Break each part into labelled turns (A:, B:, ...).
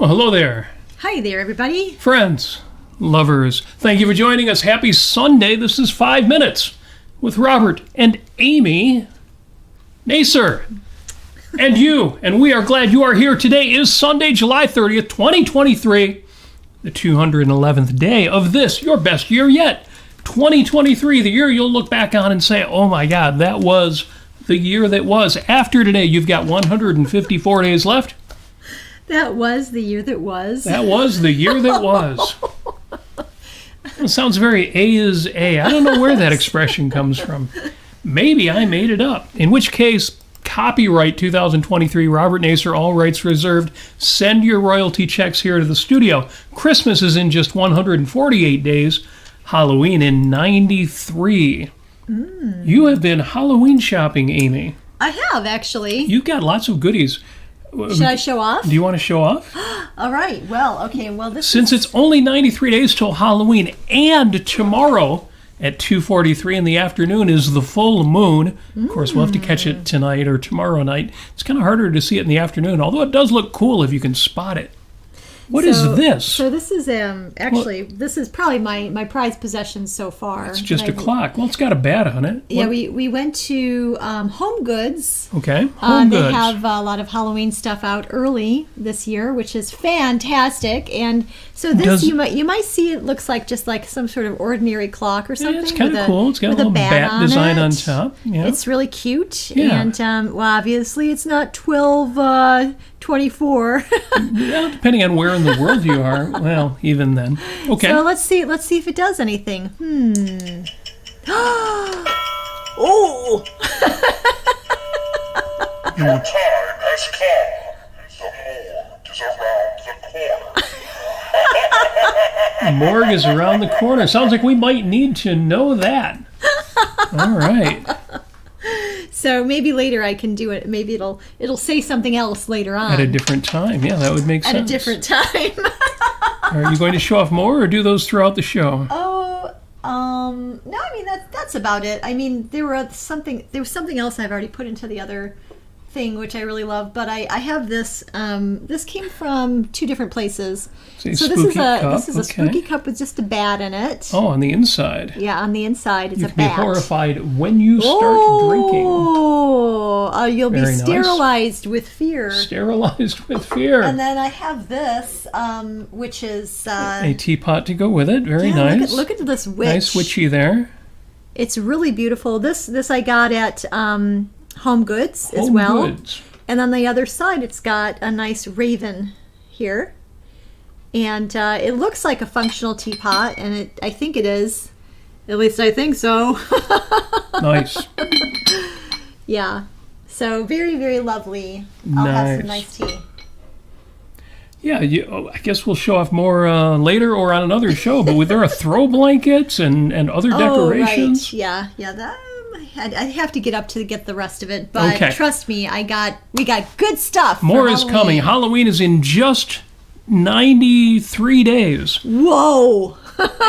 A: Well, hello there.
B: Hi there, everybody.
A: Friends, lovers, thank you for joining us. Happy Sunday. This is 5 Minutes with Robert and Amy, Nasir, and you. And we are glad you are here. Today is Sunday, July 30th, 2023, the 211th day of this, your best year yet. 2023, the year you'll look back on and say, oh my God, that was the year that was. After today, you've got 154 days left.
B: That was the year that was.
A: That was the year that was. It sounds very A is A. I don't know where that expression comes from. Maybe I made it up. In which case, copyright 2023, Robert Nasir, all rights reserved. Send your royalty checks here to the studio. Christmas is in just 148 days. Halloween in 93. You have been Halloween shopping, Amy.
B: I have, actually.
A: You've got lots of goodies.
B: Should I show off?
A: Do you want to show off?
B: All right. Well, okay. Well,
A: Since it's only 93 days till Halloween, and tomorrow at 2:43 in the afternoon is the full moon. Of course, we'll have to catch it tonight or tomorrow night. It's kind of harder to see it in the afternoon, although it does look cool if you can spot it. What is this?
B: So this is actually this is probably my prized possession so far.
A: It's just a clock. Well, it's got a bat on it.
B: Yeah, we went to Home Goods.
A: Okay, Home Goods.
B: They have a lot of Halloween stuff out early this year, which is fantastic. And so this you might see it looks like just like some sort of ordinary clock or something.
A: Yeah, it's kind of cool. It's got a little bat design on top. Yeah.
B: It's really cute.
A: Yeah.
B: And well, obviously it's not 12:24.
A: Well, depending on where in the world you are. Well, even then. Okay.
B: So let's see if it does anything. Oh!
C: Your time has come. The morgue is around the corner.
A: Morgue is around the corner. Sounds like we might need to know that. All right.
B: So maybe later I can do it. Maybe it'll say something else later on.
A: At a different time. Yeah, that would make sense.
B: At a different time.
A: Are you going to show off more or do those throughout the show?
B: Oh, no, I mean that's about it. I mean there was something else I've already put into the other thing which I really love, but I have this this came from two different places. So this is a spooky cup with just a bat in it.
A: Oh, on the inside.
B: Yeah, on the inside it's
A: you
B: a
A: can
B: bat.
A: be horrified when you start drinking.
B: Oh, you'll be
A: Very
B: sterilized with fear.
A: Sterilized with fear.
B: And then I have this, which is
A: a teapot to go with it. Very nice.
B: Look at this witch.
A: Nice witchy there.
B: It's really beautiful. This I got at Home Goods as well.
A: Home Goods.
B: And on the other side, it's got a nice raven here. And it looks like a functional teapot, and I think it is. At least I think so.
A: Nice.
B: Yeah. So very, very lovely. I'll have some nice tea.
A: Yeah, I guess we'll show off more later or on another show. But there are throw blankets and other decorations.
B: Oh, right. Yeah. I'd have to get up to get the rest of it. But trust me, we got good stuff.
A: More is coming. Halloween is in just 93 days.
B: Whoa.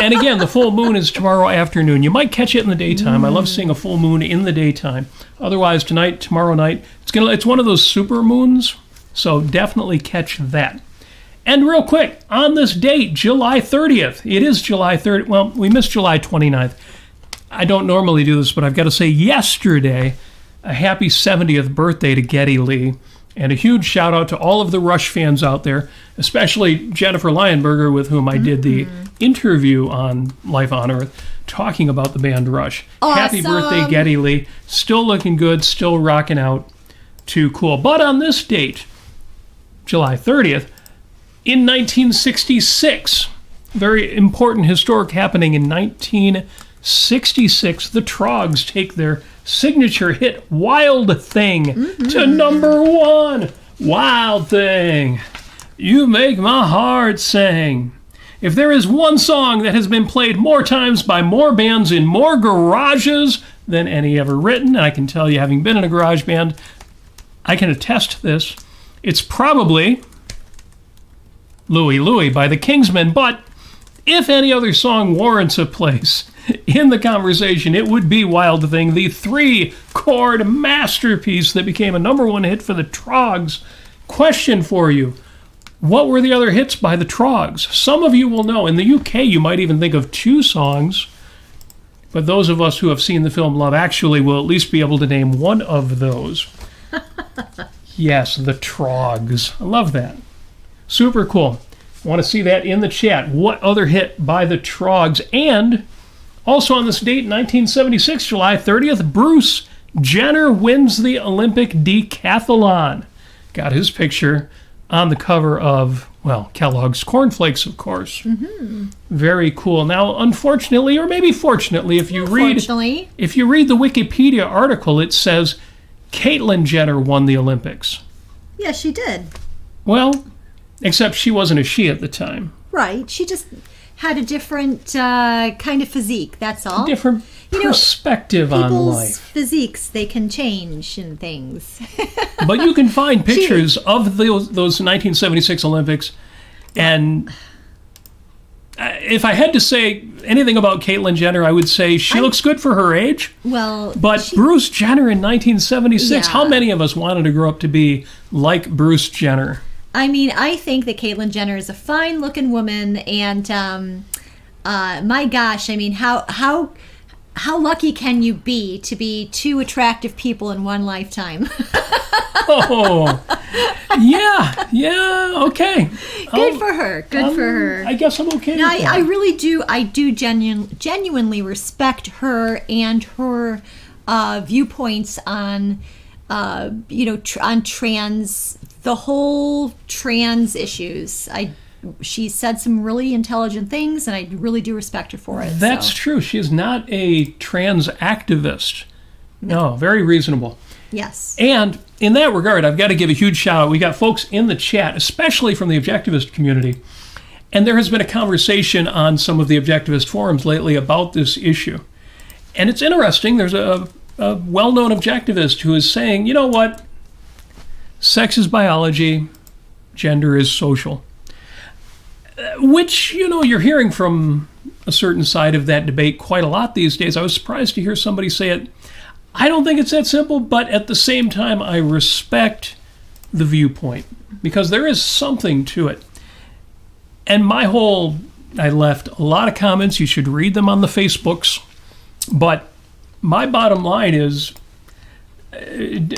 A: And again, the full moon is tomorrow afternoon. You might catch it in the daytime. I love seeing a full moon in the daytime. Otherwise, tonight, tomorrow night, it's one of those super moons. So definitely catch that. And real quick, on this date, July 30th, it is July 30th. Well, we missed July 29th. I don't normally do this, but I've got to say yesterday, a happy 70th birthday to Geddy Lee. And a huge shout out to all of the Rush fans out there, especially Jennifer Lionberger, with whom I did the interview on Life on Earth, talking about the band Rush.
B: Awesome.
A: Happy birthday, Geddy Lee. Still looking good, still rocking out. Too cool. But on this date, July 30th, in 1966, very important historic happening in 1966, the Troggs take their signature hit Wild Thing to #1. Wild Thing. You make my heart sing. If there is one song that has been played more times by more bands in more garages than any ever written, and I can tell you, having been in a garage band, I can attest to this, it's probably Louie Louie by the Kingsmen, but if any other song warrants a place in the conversation, it would be Wild Thing, the 3-chord masterpiece that became a #1 hit for the Troggs. Question for you. What were the other hits by the Troggs? Some of you will know. In the UK, you might even think of 2 songs. But those of us who have seen the film Love Actually will at least be able to name one of those. Yes, the Troggs. I love that. Super cool. Want to see that in the chat. What other hit by the Troggs? And also on this date, 1976, July 30th, Bruce Jenner wins the Olympic decathlon. Got his picture on the cover of, well, Kellogg's Corn Flakes, of course. Mm-hmm. Very cool. Now, unfortunately, or maybe fortunately, if you read the Wikipedia article, it says Caitlyn Jenner won the Olympics.
B: Yeah, she did.
A: Well, except she wasn't a she at the time.
B: Right. She just had a different kind of physique, that's all.
A: Different perspective on life.
B: People's physiques, they can change and things.
A: But you can find pictures of those 1976 Olympics. And if I had to say anything about Caitlyn Jenner, I would say she looks good for her age.
B: Well,
A: but Bruce Jenner in 1976, how many of us wanted to grow up to be like Bruce Jenner?
B: I mean, I think that Caitlyn Jenner is a fine-looking woman, and my gosh, I mean, how lucky can you be to be 2 attractive people in one lifetime?
A: Oh, yeah, okay.
B: Good for her. Good for her.
A: I guess I'm okay.
B: Now, I really do. I do genuinely respect her and her viewpoints on, on trans. The whole trans issues. She said some really intelligent things, and I really do respect her for it.
A: That's true. She is not a trans activist. No, very reasonable.
B: Yes.
A: And in that regard, I've got to give a huge shout out. We got folks in the chat, especially from the objectivist community. And there has been a conversation on some of the objectivist forums lately about this issue. And it's interesting. There's a well-known objectivist who is saying, you know what? Sex is biology, gender is social. Which, you're hearing from a certain side of that debate quite a lot these days. I was surprised to hear somebody say it. I don't think it's that simple, but at the same time, I respect the viewpoint because there is something to it. And I left a lot of comments. You should read them on the Facebooks. But my bottom line is,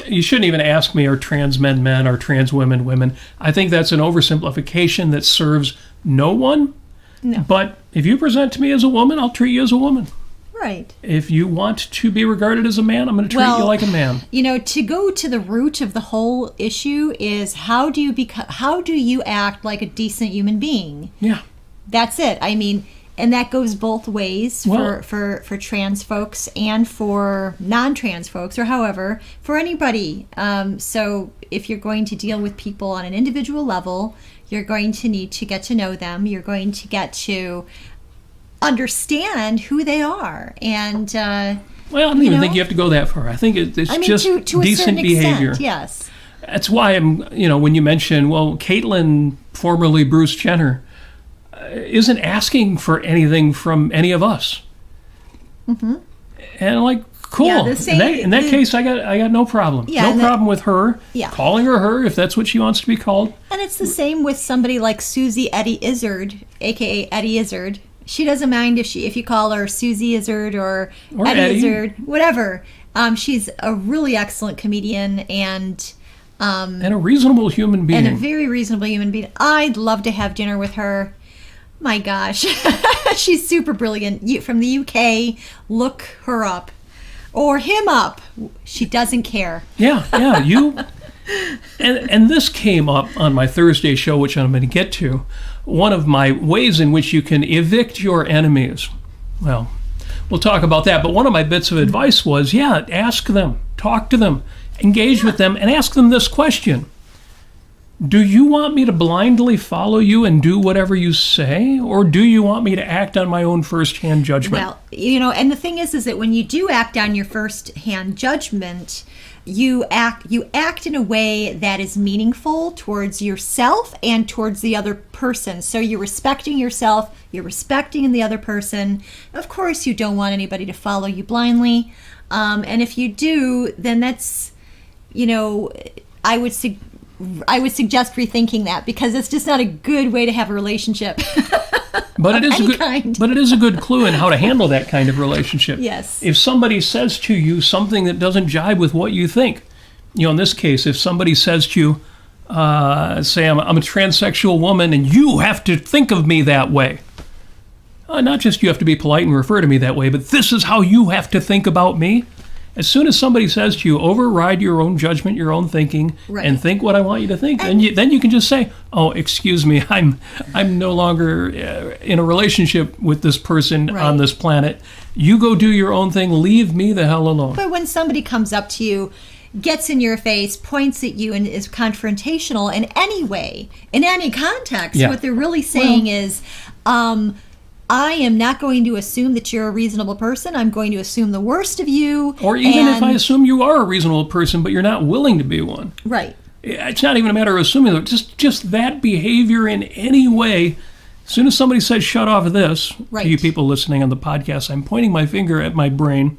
A: you shouldn't even ask me, are trans men men, are trans women women? I think that's an oversimplification that serves no one.
B: No.
A: But if you present to me as a woman, I'll treat you as a woman.
B: Right.
A: If you want to be regarded as a man, I'm going to treat you like a man.
B: To go to the root of the whole issue is how do you act like a decent human being?
A: Yeah.
B: That's it. I mean, and that goes both ways for trans folks and for non-trans folks, or however, for anybody. So if you're going to deal with people on an individual level, you're going to need to get to know them. You're going to get to understand who they are. And
A: I don't even think you have to go that far. I think it's just
B: to
A: decent behavior.
B: Extent, yes.
A: That's why I'm, when you mention, Caitlyn, formerly Bruce Jenner, isn't asking for anything from any of us. Mm-hmm. And I'm like, cool. Yeah, in that case, I got no problem. Yeah, no problem with her calling her if that's what she wants to be called.
B: And it's the same with somebody like Susie Eddie Izzard, a.k.a. Eddie Izzard. She doesn't mind if you call her Susie Izzard or Eddie Izzard, whatever. She's a really excellent comedian and
A: a reasonable human being.
B: And a very reasonable human being. I'd love to have dinner with her. My gosh, she's super brilliant. From the UK, look her up. Or him up. She doesn't care.
A: Yeah, you... And this came up on my Thursday show, which I'm going to get to. One of my ways in which you can evict your enemies. Well, we'll talk about that. But one of my bits of advice was, ask them, talk to them, engage with them, and ask them this question. Do you want me to blindly follow you and do whatever you say? Or do you want me to act on my own first-hand judgment?
B: Well, and the thing is that when you do act on your first-hand judgment, you act in a way that is meaningful towards yourself and towards the other person. So you're respecting yourself, you're respecting the other person. Of course, you don't want anybody to follow you blindly. And if you do, then that's, I would I would suggest rethinking that, because it's just not a good way to have a relationship.
A: But it is
B: any
A: a good,
B: kind.
A: but it is a good clue in how to handle that kind of relationship.
B: Yes.
A: If somebody says to you something that doesn't jibe with what you think, in this case, if somebody says to you, say I'm a transsexual woman and you have to think of me that way. Not just you have to be polite and refer to me that way, but this is how you have to think about me. As soon as somebody says to you, override your own judgment, your own thinking,
B: Right.
A: and think what I want you to think, then you can just say, "Oh, excuse me, I'm no longer in a relationship with this person
B: Right.
A: on this planet. You go do your own thing. Leave me the hell alone."
B: But when somebody comes up to you, gets in your face, points at you, and is confrontational in any way, in any context,
A: Yeah.
B: what they're really saying is, I am not going to assume that you're a reasonable person. I'm going to assume the worst of you.
A: Or even if I assume you are a reasonable person, but you're not willing to be one.
B: Right.
A: It's not even a matter of assuming that. Just that behavior in any way. As soon as somebody says, "Shut off of this,"
B: Right.
A: to you people listening on the podcast, I'm pointing my finger at my brain,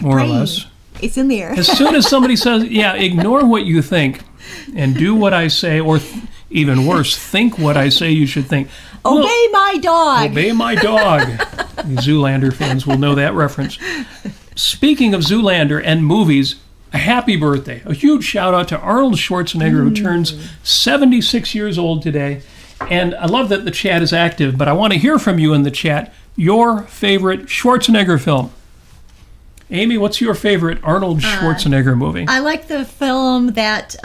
A: more
B: Brain.
A: or less.
B: It's in there.
A: As soon as somebody says, "Yeah, ignore what you think and do what I say," or even worse, think what I say you should think.
B: Obey my dog.
A: Obey my dog. You Zoolander fans will know that reference. Speaking of Zoolander and movies, a happy birthday. A huge shout out to Arnold Schwarzenegger, who turns 76 years old today. And I love that the chat is active, but I want to hear from you in the chat. Your favorite Schwarzenegger film. Amy, what's your favorite Arnold Schwarzenegger movie?
B: I like the film that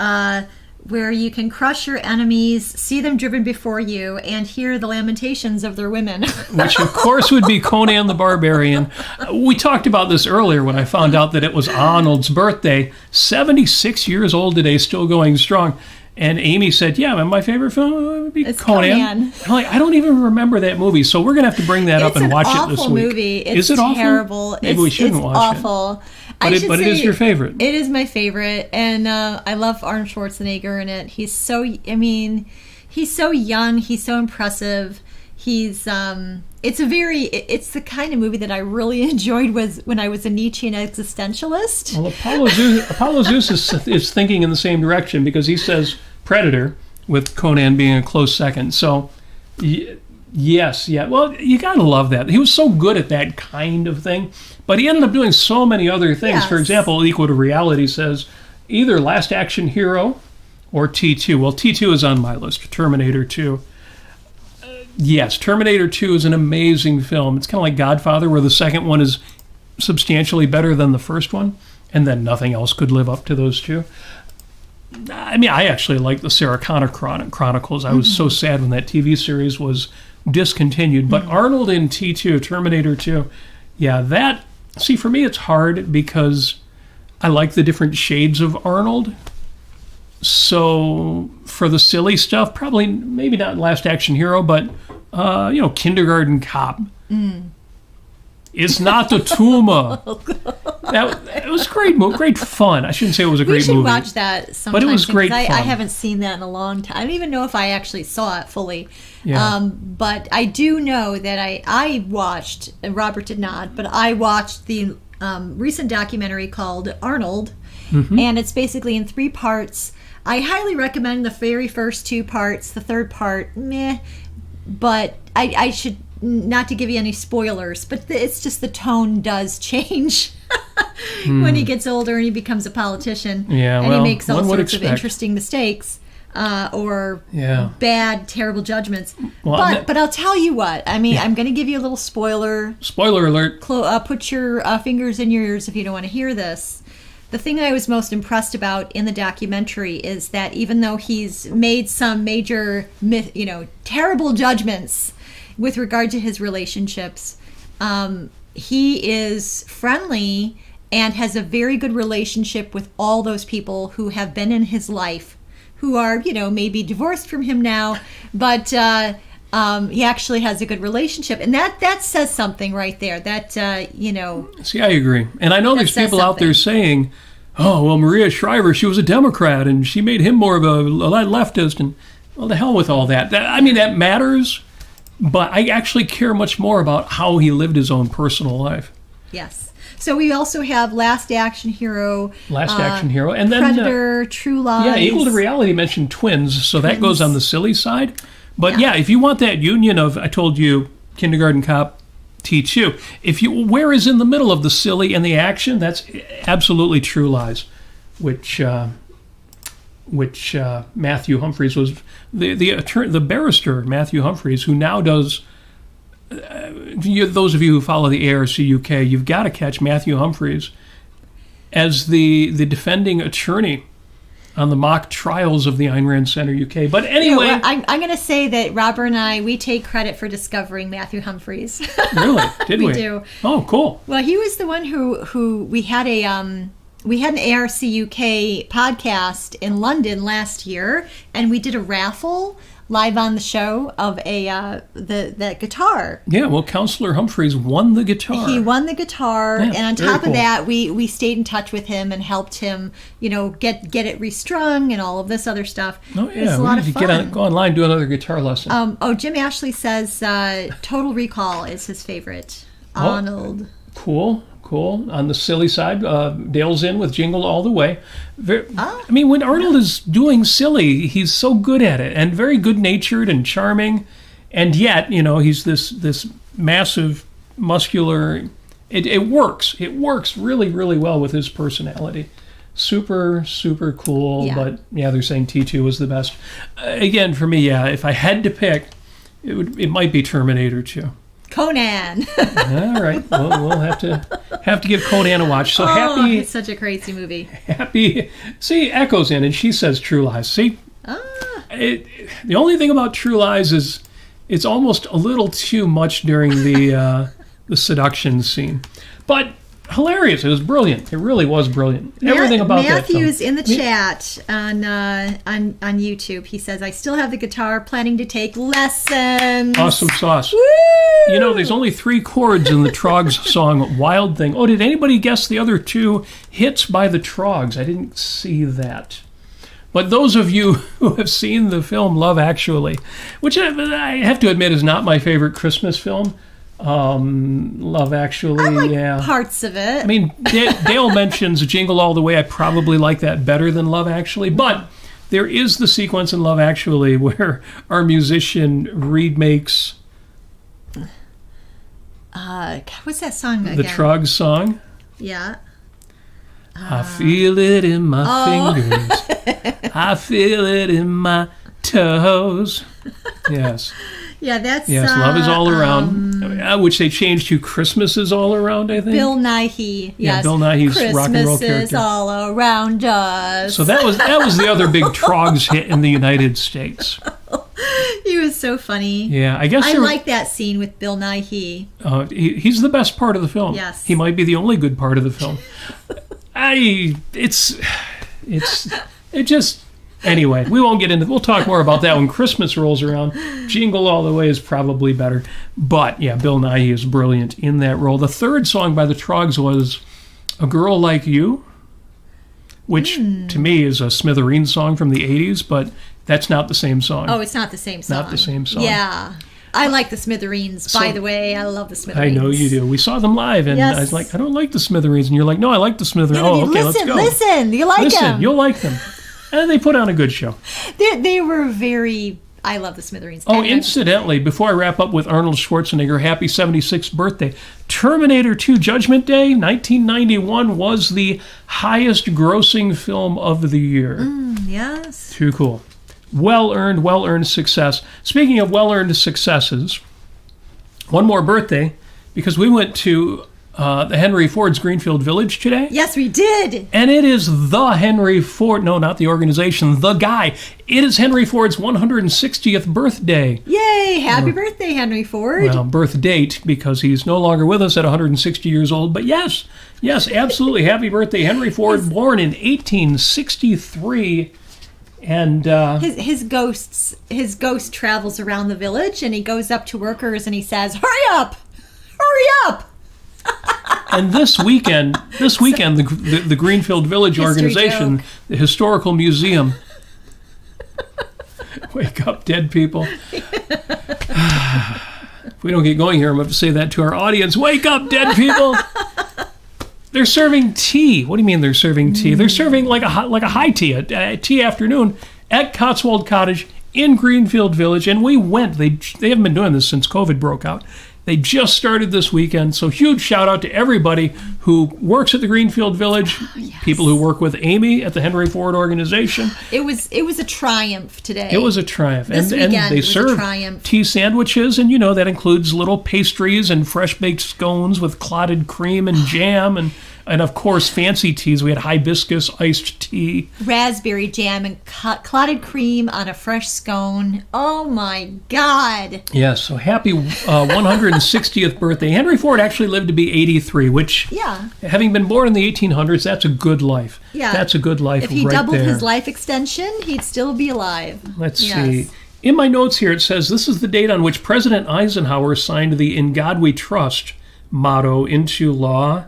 B: where you can crush your enemies, see them driven before you, and hear the lamentations of their women.
A: Which, of course, would be Conan the Barbarian. We talked about this earlier when I found out that it was Arnold's birthday. 76 years old today, still going strong. And Amy said, "Yeah, my favorite film would be
B: It's
A: Conan."
B: Conan.
A: I'm like, I don't even remember that movie, so we're going to have to bring that up and watch it this week.
B: It's an awful movie. It's
A: Is it awful?
B: terrible.
A: Maybe we shouldn't watch
B: It's awful.
A: But
B: I
A: it
B: should
A: but it is
B: say
A: your favorite.
B: It is my favorite, and I love Arnold Schwarzenegger in it. He's so, he's so young. He's so impressive. He's it's the kind of movie that I really enjoyed when I was a Nietzschean existentialist.
A: Well, Apollo Zeus is thinking in the same direction, because he says Predator, with Conan being a close second. So, yes, yeah. Well, you got to love that. He was so good at that kind of thing, but he ended up doing so many other things.
B: Yes.
A: For example, Equal to Reality says either Last Action Hero or T2. Well, T2 is on my list, Terminator 2. Yes, Terminator 2 is an amazing film. It's kind of like Godfather, where the second one is substantially better than the first one, and then nothing else could live up to those two. I mean, I actually like the Sarah Connor Chronicles. I was so sad when that TV series was discontinued. But Arnold in T2, Terminator 2, yeah, see, for me it's hard because I like the different shades of Arnold. So for the silly stuff, probably maybe not Last Action Hero, but Kindergarten Cop. It's not the tumor. It was great fun. I shouldn't say it was a great movie.
B: We should watch that sometime.
A: But it was great
B: I
A: fun.
B: haven't seen that in a long time. I don't even know if I actually saw it fully.
A: Yeah.
B: But I do know that I watched, and Robert did not, but I watched the recent documentary called Arnold, and it's basically in 3 parts. I highly recommend the very first 2 parts. The third part, meh. But I should, not to give you any spoilers, but it's just the tone does change when he gets older and he becomes a politician.
A: Yeah,
B: and
A: well,
B: he makes all
A: one would
B: sorts of
A: expect.
B: interesting mistakes or
A: Yeah.
B: bad, terrible judgments.
A: Well,
B: But I'll tell you what. I mean, I'm going to give you a little spoiler.
A: Spoiler alert.
B: Put your fingers in your ears if you don't want to hear this. The thing I was most impressed about in the documentary is that even though he's made some major, terrible judgments with regard to his relationships, he is friendly and has a very good relationship with all those people who have been in his life, who are, maybe divorced from him now, but he actually has a good relationship. And that says something right there. That,
A: See, I agree. And I know there's
B: says
A: people out there
B: something.
A: saying, "Oh, well, Maria Shriver, she was a Democrat, and she made him more of a leftist." And, well, the hell with all that. That matters, but I actually care much more about how he lived his own personal life.
B: Yes. So we also have Last Action Hero.
A: And then
B: Predator, True Lies.
A: Yeah, Equal to Reality mentioned Twins, so that goes on the silly side. But yeah, if you want that union of, I told you, Kindergarten Cop, T2. Where is in the middle of the silly and the action? That's absolutely True Lies, which Matthew Humphreys was the barrister Matthew Humphreys, who now does. Those of you who follow the ARC UK, you've got to catch Matthew Humphreys as the defending attorney on the mock trials of the Ayn Rand Center UK. But anyway...
B: Yeah, well, I'm going to say that Robert and I, we take credit for discovering Matthew Humphreys.
A: Really? Did we?
B: We do.
A: Oh, cool.
B: Well, he was the one who we had an ARC UK podcast in London last year, and we did a raffle live on the show of the guitar.
A: Yeah, well, Counselor Humphreys won the guitar.
B: He won the guitar,
A: Yeah,
B: and on
A: very
B: top
A: cool.
B: of that, we stayed in touch with him and helped him, get it restrung and all of this other stuff.
A: Oh,
B: It was
A: yeah.
B: a lot of fun.
A: Go online, do another guitar lesson.
B: Jim Ashley says Total Recall is his favorite.
A: Oh.
B: Arnold.
A: Cool. On the silly side, Dale's in with Jingle All the Way. I mean, when Arnold is doing silly, he's so good at it and very good-natured and charming. And yet, he's this massive, muscular... It works. It works really, really well with his personality. Super, super cool.
B: Yeah.
A: But, yeah, they're saying T2 was the best. Again, for me, yeah, if I had to pick, it might be Terminator 2.
B: Conan.
A: All right. Well, we'll have to give Conan a watch. So happy.
B: It's such a crazy movie.
A: Happy. See, Echo's in, and she says True Lies. See, the only thing about True Lies is it's almost a little too much during the seduction scene, but hilarious. It was brilliant. It really was brilliant. Everything about
B: Matthew's
A: that film.
B: in the chat on YouTube. He says, "I still have the guitar, planning to take lessons."
A: Awesome sauce.
B: Woo!
A: There's only 3 chords in the Troggs song "Wild Thing." Oh, did anybody guess the other 2 hits by the Troggs? I didn't see that. But those of you who have seen the film Love Actually, which I have to admit is not my favorite Christmas film, Love Actually,
B: I like
A: yeah.
B: parts of it.
A: I mean, Dale mentions Jingle All the Way. I probably like that better than Love Actually, but there is the sequence in Love Actually where our musician remakes
B: what's that song again?
A: the Troggs song.
B: Yeah.
A: I feel it in my fingers. I feel it in my toes. Yes.
B: Yeah, that's...
A: Yes, Love is All Around, which they changed to Christmas is All Around, I think.
B: Bill Nighy.
A: Yeah,
B: Yes.
A: Bill Nighy's rock and roll
B: Christmas is
A: character.
B: all around us.
A: So that was the other big Troggs hit in the United States.
B: He was so funny.
A: Yeah, I guess
B: I like that scene with Bill Nighy.
A: he's the best part of the film.
B: Yes.
A: He might be the only good part of the film. Anyway, we'll talk more about that when Christmas rolls around. Jingle All the Way is probably better. But yeah, Bill Nighy is brilliant in that role. The third song by the Troggs was A Girl Like You, which to me is a Smithereens song from the 80s, but that's not the same song.
B: Oh, it's not the same song.
A: Not the same song.
B: Yeah. I like the Smithereens, by the way. I love the
A: I
B: Smithereens.
A: know you do. We saw them live, and
B: Yes.
A: I was like, I don't like the Smithereens. And you're like, no, I like the Smithereens.
B: Yeah,
A: okay, let's go.
B: Listen. You like them.
A: You'll like them. And they put on a good show.
B: They were very... I love the Smithereens.
A: Oh,
B: And
A: incidentally, before I wrap up with Arnold Schwarzenegger, happy 76th birthday. Terminator 2 Judgment Day, 1991, was the highest grossing film of the year.
B: Yes.
A: Too cool. Well-earned success. Speaking of well-earned successes, one more birthday, because we went to the Henry Ford's Greenfield Village today.
B: Yes, we did.
A: And it is the Henry Ford, no, not the organization, the guy. It is Henry Ford's 160th birthday.
B: Yay. Happy birthday, Henry Ford.
A: Well, birth date, because he's no longer with us at 160 years old. But yes, absolutely. Happy birthday, Henry Ford, born in 1863. And
B: His ghost travels around the village, and he goes up to workers and he says, "Hurry up! Hurry up!"
A: and this weekend, the Greenfield Village
B: History
A: organization,
B: joke.
A: the Historical Museum. Wake up, dead people. If we don't get going here, I'm going to have to say that to our audience. Wake up, dead people. They're serving tea. What do you mean they're serving tea? They're serving like a high tea, a tea afternoon at Cotswold Cottage in Greenfield Village, and we went. They haven't been doing this since COVID broke out. They just started this weekend, so huge shout out to everybody who works at the Greenfield Village, people who work with Amy at the Henry Ford organization.
B: It was a triumph today.
A: It was a triumph.
B: This
A: and
B: weekend
A: they
B: was a
A: serve
B: triumph.
A: tea sandwiches, and that includes little pastries and fresh baked scones with clotted cream and jam, and of course fancy teas. We had hibiscus iced tea,
B: raspberry jam, and clotted cream on a fresh scone. Oh my God!
A: Yes, so happy 160th birthday. Henry Ford actually lived to be 83, which, having been born in the 1800s, that's a good life.
B: Yeah,
A: that's a good life.
B: If he
A: right
B: doubled
A: there.
B: his life extension, he'd still be alive.
A: Let's see. In my notes here, it says this is the date on which President Eisenhower signed the "In God We Trust" motto into law.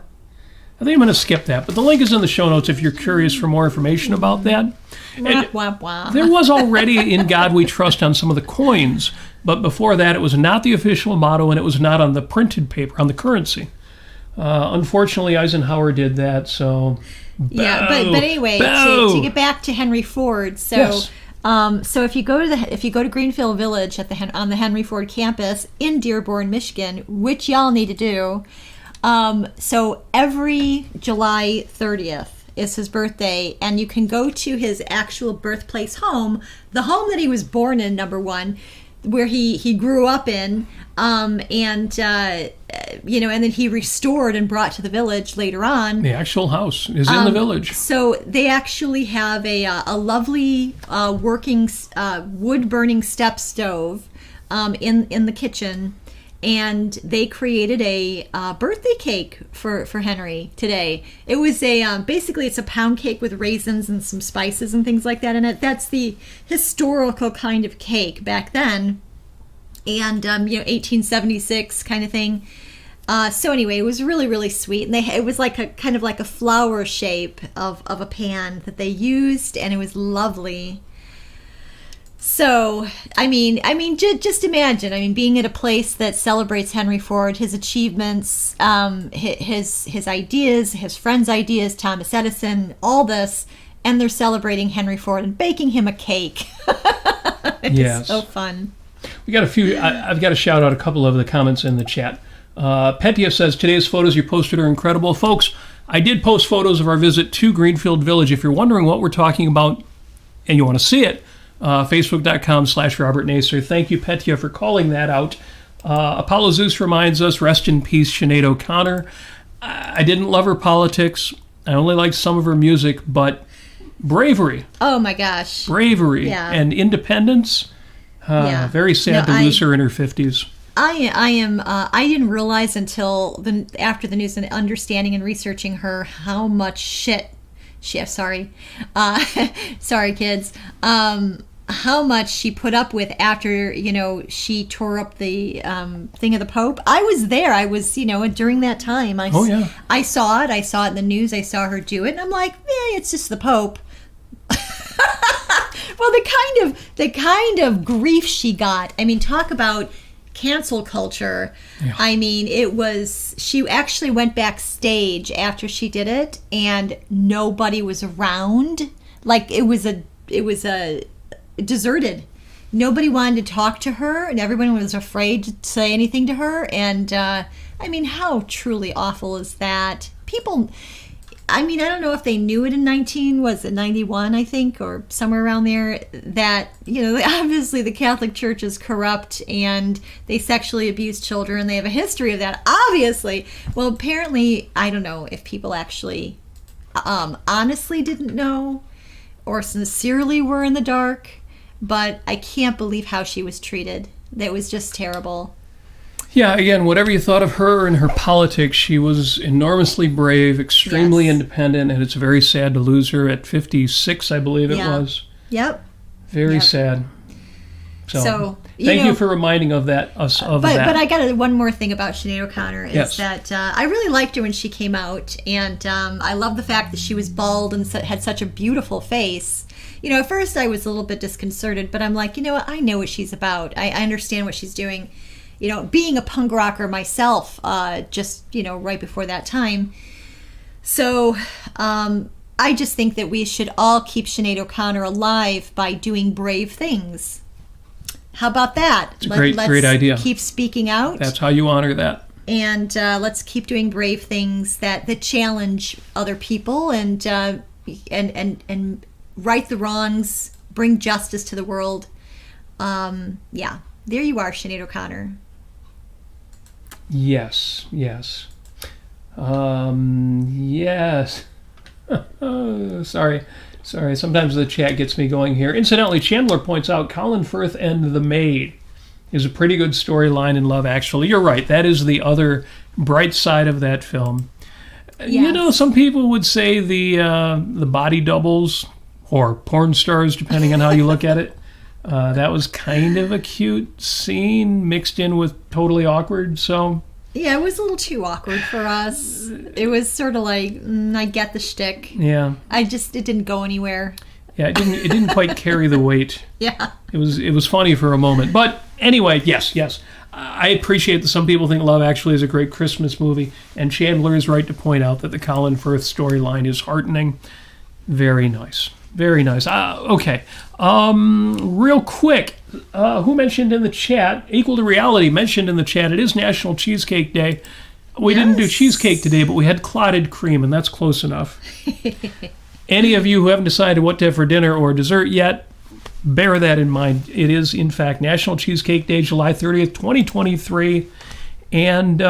A: I think I'm going to skip that, but the link is in the show notes if you're curious for more information about that. There was already "In God We Trust" on some of the coins, but before that it was not the official motto, and it was not on the printed paper, on the currency. Unfortunately, Eisenhower did that, so...
B: Yeah, but anyway, to get back to Henry Ford, so...
A: Yes.
B: So if you go to Greenfield Village on the Henry Ford campus in Dearborn, Michigan, which y'all need to do... so every July 30th is his birthday, and you can go to his actual birthplace home, the home that he was born in, number one, where he grew up in, and then he restored and brought to the village later on.
A: The actual house is in the village.
B: So they actually have a lovely working wood-burning step stove in the kitchen. And they created a birthday cake for Henry today. It was basically it's a pound cake with raisins and some spices and things like that in it. That's the historical kind of cake back then, and 1876 kind of thing. So anyway, it was really, really sweet, and it was like a kind of like a flower shape of a pan that they used, and it was lovely. So, I mean, just imagine, being at a place that celebrates Henry Ford, his achievements, his ideas, his friends' ideas, Thomas Edison, all this, and they're celebrating Henry Ford and baking him a cake. It's so fun.
A: We got a few. I've got to shout out a couple of the comments in the chat. Petia says, today's photos you posted are incredible. Folks, I did post photos of our visit to Greenfield Village. If you're wondering what we're talking about and you want to see it, Facebook.com/Robert Nasir. Thank you, Petia, for calling that out. Apollo Zeus reminds us, rest in peace, Sinead O'Connor. I didn't love her politics. I only liked some of her music, but bravery.
B: Oh, my gosh.
A: Bravery and independence. Very sad to lose her in her 50s.
B: I didn't realize until after the news and understanding and researching her how much shit sorry kids, how much she put up with after she tore up the thing of the Pope. I was there. I was during that time. I saw it. I saw it in the news. I saw her do it, and I'm like, it's just the Pope. Well, the kind of grief she got. Talk about cancel culture. She actually went backstage after she did it, and nobody was around. Like it was deserted. Nobody wanted to talk to her, and everyone was afraid to say anything to her. And how truly awful is that? People, I don't know if they knew it in 91, I think, or somewhere around there, that, obviously the Catholic Church is corrupt and they sexually abuse children. They have a history of that, obviously. Well, apparently, I don't know if people actually honestly didn't know or sincerely were in the dark, but I can't believe how she was treated. That was just terrible.
A: Yeah, again, whatever you thought of her and her politics, she was enormously brave, extremely independent, and it's very sad to lose her at 56, I believe it was.
B: Yep.
A: Very sad. So thank you for reminding us of that.
B: But I got one more thing about Sinead O'Connor is that I really liked her when she came out, and I love the fact that she was bald and had such a beautiful face. At first I was a little bit disconcerted, but I'm like, I know what she's about. I understand what she's doing. Being a punk rocker myself, just, right before that time. So I just think that we should all keep Sinead O'Connor alive by doing brave things. How about that?
A: It's a great idea.
B: Keep speaking out.
A: That's how you honor that.
B: And let's keep doing brave things that challenge other people and right the wrongs, bring justice to the world. Yeah, there you are, Sinead O'Connor.
A: Yes. Yes. Sorry. Sometimes the chat gets me going here. Incidentally, Chandler points out Colin Firth and The Maid is a pretty good storyline in Love Actually. You're right. That is the other bright side of that film. Yes. You know, some people would say the body doubles or porn stars, depending on how you look at it. That was kind of a cute scene mixed in with totally awkward. So
B: yeah, it was a little too awkward for us. It was sort of like I get the shtick.
A: Yeah,
B: it didn't go anywhere.
A: Yeah, it didn't quite carry the weight.
B: Yeah,
A: it was funny for a moment, but anyway, yes. I appreciate that some people think Love Actually is a great Christmas movie, and Chandler is right to point out that the Colin Firth storyline is heartening. Very nice. Very nice. Okay. Real quick, who mentioned in the chat, Equal to Reality mentioned in the chat, it is National Cheesecake Day. We didn't do cheesecake today, but we had clotted cream, and that's close enough. Any of you who haven't decided what to have for dinner or dessert yet, bear that in mind. It is, in fact, National Cheesecake Day, July 30th, 2023. And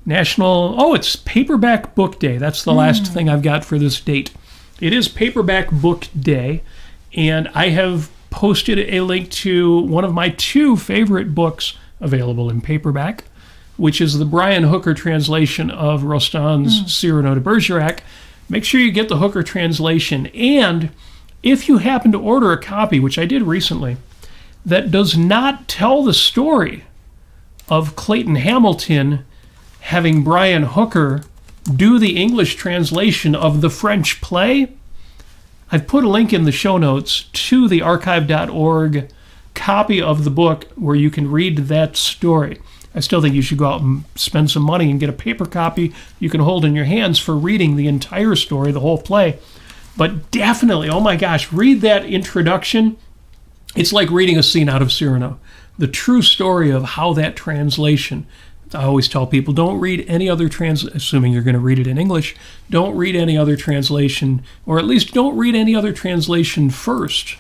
A: it's Paperback Book Day. That's the last thing I've got for this date. It is Paperback Book Day, and I have posted a link to one of my 2 favorite books available in paperback, which is the Brian Hooker translation of Rostand's Cyrano de Bergerac. Make sure you get the Hooker translation, and if you happen to order a copy, which I did recently, that does not tell the story of Clayton Hamilton having Brian Hooker do the English translation of the French play, I've put a link in the show notes to the archive.org copy of the book where you can read that story. I still think you should go out and spend some money and get a paper copy you can hold in your hands for reading the entire story, the whole play. But definitely, oh my gosh, read that introduction. It's like reading a scene out of Cyrano. The true story of how that translation, I always tell people, don't read any other assuming you're going to read it in English, don't read any other translation, or at least don't read any other translation first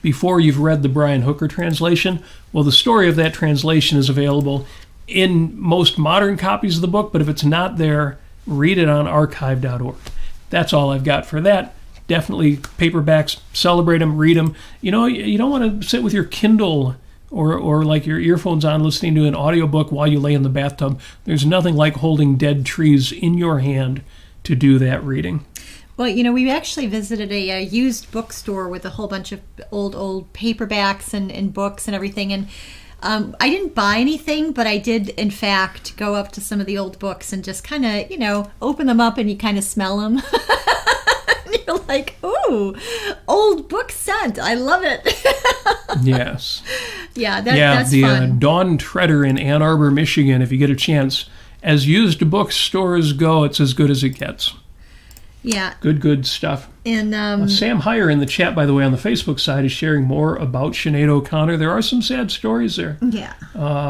A: before you've read the Brian Hooker translation. Well, the story of that translation is available in most modern copies of the book, but if it's not there, read it on archive.org. That's all I've got for that. Definitely paperbacks, celebrate them, read them. You know, you don't want to sit with your Kindle or like your earphones on listening to an audiobook while you lay in the bathtub. There's nothing like holding dead trees in your hand to do that reading.
B: Well, you know, we actually visited a used bookstore with a whole bunch of old paperbacks and books and everything. And I didn't buy anything, but I did, in fact, go up to some of the old books and just kind of, open them up and you kind of smell them. You're like, ooh, old book scent. I love it.
A: Yes.
B: Yeah, that's fun.
A: Dawn Treader in Ann Arbor, Michigan, if you get a chance. As used bookstores go, it's as good as it gets.
B: Yeah.
A: Good stuff.
B: And
A: Sam Heyer in the chat, by the way, on the Facebook side is sharing more about Sinead O'Connor. There are some sad stories there.
B: Yeah.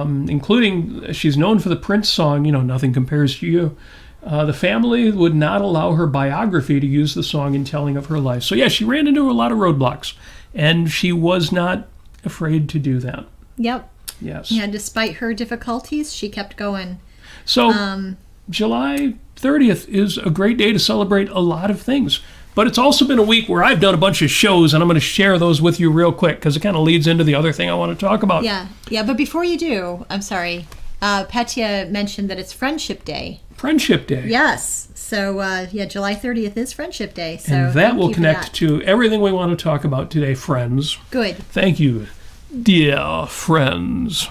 A: Including, she's known for the Prince song, Nothing Compares to You. The family would not allow her biography to use the song in telling of her life. So, yeah, she ran into a lot of roadblocks, and she was not afraid to do that.
B: Yep.
A: Yes.
B: Yeah, despite her difficulties, she kept going.
A: So, July 30th is a great day to celebrate a lot of things. But it's also been a week where I've done a bunch of shows, and I'm going to share those with you real quick, because it kind of leads into the other thing I want to talk about.
B: Yeah, but before you do, I'm sorry, Petya mentioned that it's Friendship Day.
A: Friendship Day.
B: Yes. So, July 30th is Friendship Day. So
A: and that will connect to everything we want to talk about today, friends.
B: Good.
A: Thank you, dear friends.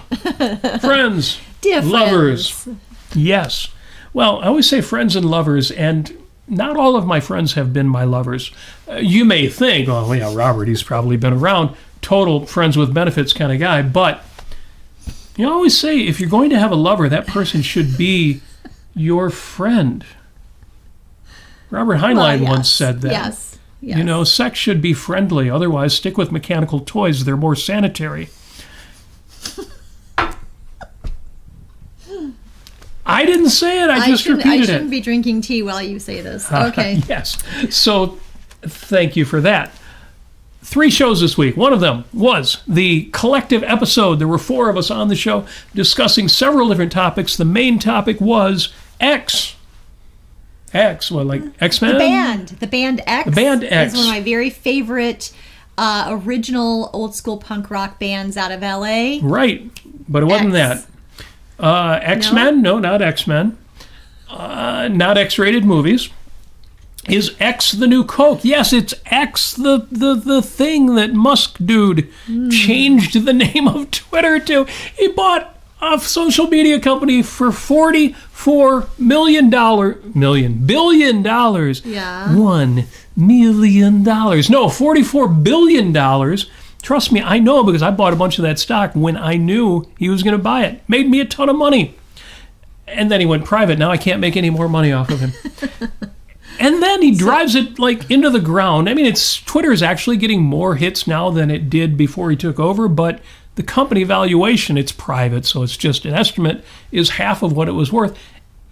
A: Friends.
B: Dear
A: lovers.
B: Friends.
A: Yes. Well, I always say friends and lovers, and not all of my friends have been my lovers. You may think, oh, yeah, Robert, he's probably been around, total friends with benefits kind of guy, but I always say if you're going to have a lover, that person should be your friend. Robert Heinlein
B: Well,
A: once said that.
B: Yes.
A: You know, sex should be friendly. Otherwise, stick with mechanical toys. They're more sanitary. I didn't say it. I just repeated it.
B: I shouldn't be drinking tea while you say this. Okay.
A: Yes. So, thank you for that. 3 shows this week. One of them was the collective episode. There were 4 of us on the show discussing several different topics. The main topic was X. X, what, like X-Men?
B: The band X.
A: The band X.
B: Is one of my very favorite original old school punk rock bands out of LA.
A: Right. But it wasn't
B: X.
A: that. X-Men? No, not X-Men. Not X-rated movies. Is X the new Coke? Yes, it's X, the thing that Musk dude changed the name of Twitter to. He bought a social media company for $44 billion.
B: Yeah.
A: $1 million. No, $44 billion. Trust me, I know, because I bought a bunch of that stock when I knew he was going to buy it. Made me a ton of money. And then he went private. Now I can't make any more money off of him. And then he drives it like into the ground. I mean, Twitter is actually getting more hits now than it did before he took over, but the company valuation, it's private, so it's just an estimate, is half of what it was worth.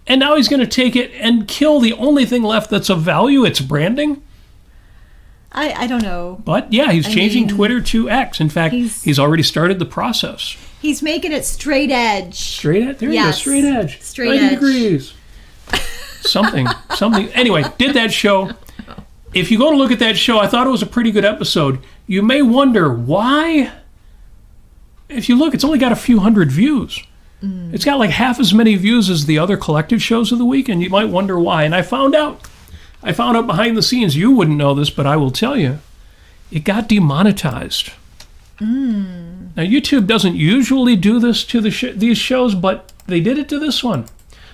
A: And now he's going to take it and kill the only thing left that's of value, its branding.
B: I don't know.
A: But yeah, he's changing Twitter to X. In fact, he's already started the process.
B: He's making it straight edge.
A: Straight edge? There you go, straight edge.
B: Straight
A: 90
B: edge.
A: degrees. Something. Anyway, did that show. If you go to look at that show, I thought it was a pretty good episode. You may wonder why. If you look, it's only got a few hundred views. It's got like half as many views as the other collective shows of the week, and you might wonder why. And I found out behind the scenes. You wouldn't know this, but I will tell you. It got demonetized. Now, YouTube doesn't usually do this to these shows, but they did it to this one.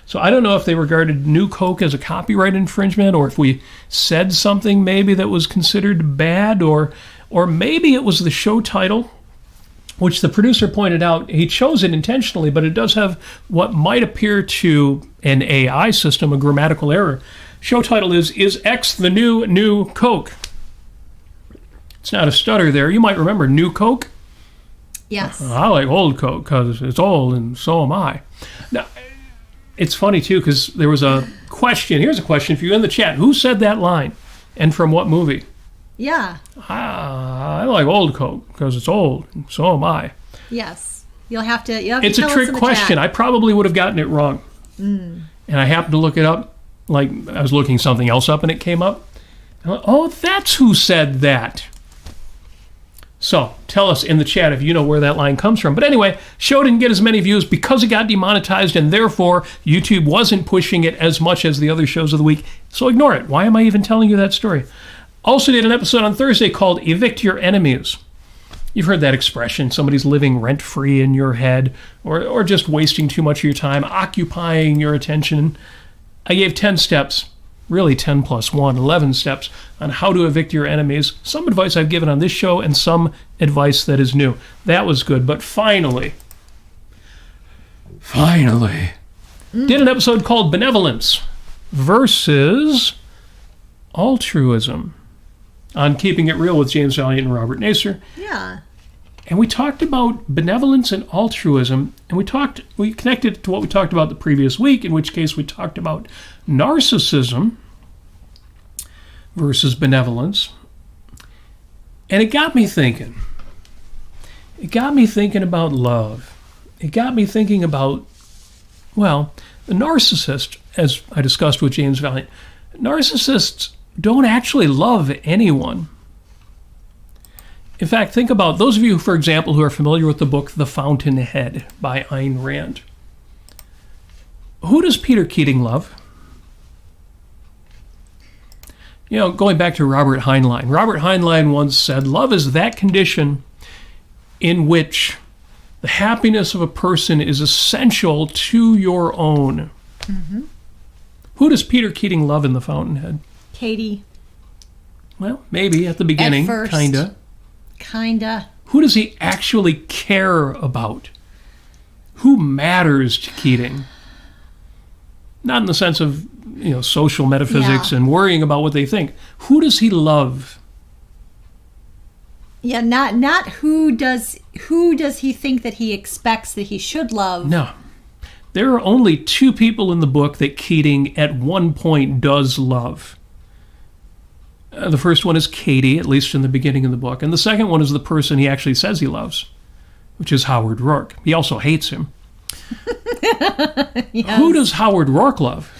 A: So I don't know if they regarded New Coke as a copyright infringement, or if we said something maybe that was considered bad, or maybe it was the show title, which the producer pointed out. He chose it intentionally, but it does have what might appear to an AI system, a grammatical error. Show title is X the new Coke? It's not a stutter there. You might remember New Coke.
B: Yes.
A: I like old Coke because it's old, and so am I. Now, it's funny, too, because there was a question. Here's a question for you in the chat. Who said that line, and from what movie?
B: Yeah.
A: I like old Coke because it's old, and so am I.
B: Yes. You'll have to
A: It's a trick question. I probably would have gotten it wrong. And I happened to look it up. Like, I was looking something else up, and it came up. I'm like, oh, that's who said that. So, tell us in the chat if you know where that line comes from. But anyway, show didn't get as many views because it got demonetized, and therefore YouTube wasn't pushing it as much as the other shows of the week. So ignore it. Why am I even telling you that story? Also did an episode on Thursday called Evict Your Enemies. You've heard that expression. Somebody's living rent-free in your head, or just wasting too much of your time, occupying your attention. I gave 10 steps. Really 10 plus 1, 11 steps on how to evict your enemies. Some advice I've given on this show and some advice that is new. That was good, but finally, did an episode called Benevolence versus Altruism on Keeping It Real with James Valiant and Robert Nasir.
B: Yeah.
A: And we talked about benevolence and altruism, and we connected it to what we talked about the previous week, in which case we talked about narcissism versus benevolence. And it got me thinking. It got me thinking about love. It got me thinking about, well, the narcissist, as I discussed with James Valiant, narcissists don't actually love anyone. In fact, think about those of you, for example, who are familiar with the book The Fountainhead by Ayn Rand. Who does Peter Keating love? You know, going back to Robert Heinlein. Robert Heinlein once said, love is that condition in which the happiness of a person is essential to your own. Mm-hmm. Who does Peter Keating love in The Fountainhead?
B: Katie.
A: Well, maybe at the beginning,
B: at first. Kinda.
A: Who does he actually care about? Who matters to Keating? Not in the sense of social metaphysics
B: Yeah.
A: and worrying about what they think. Who does he love?
B: Yeah, not who does he think that he expects that he should love?
A: No. There are only two people in the book that Keating at one point does love. The first one is Katie, at least in the beginning of the book. And the second one is the person he actually says he loves, which is Howard Rourke. He also hates him.
B: Yes.
A: Who does Howard Rourke love?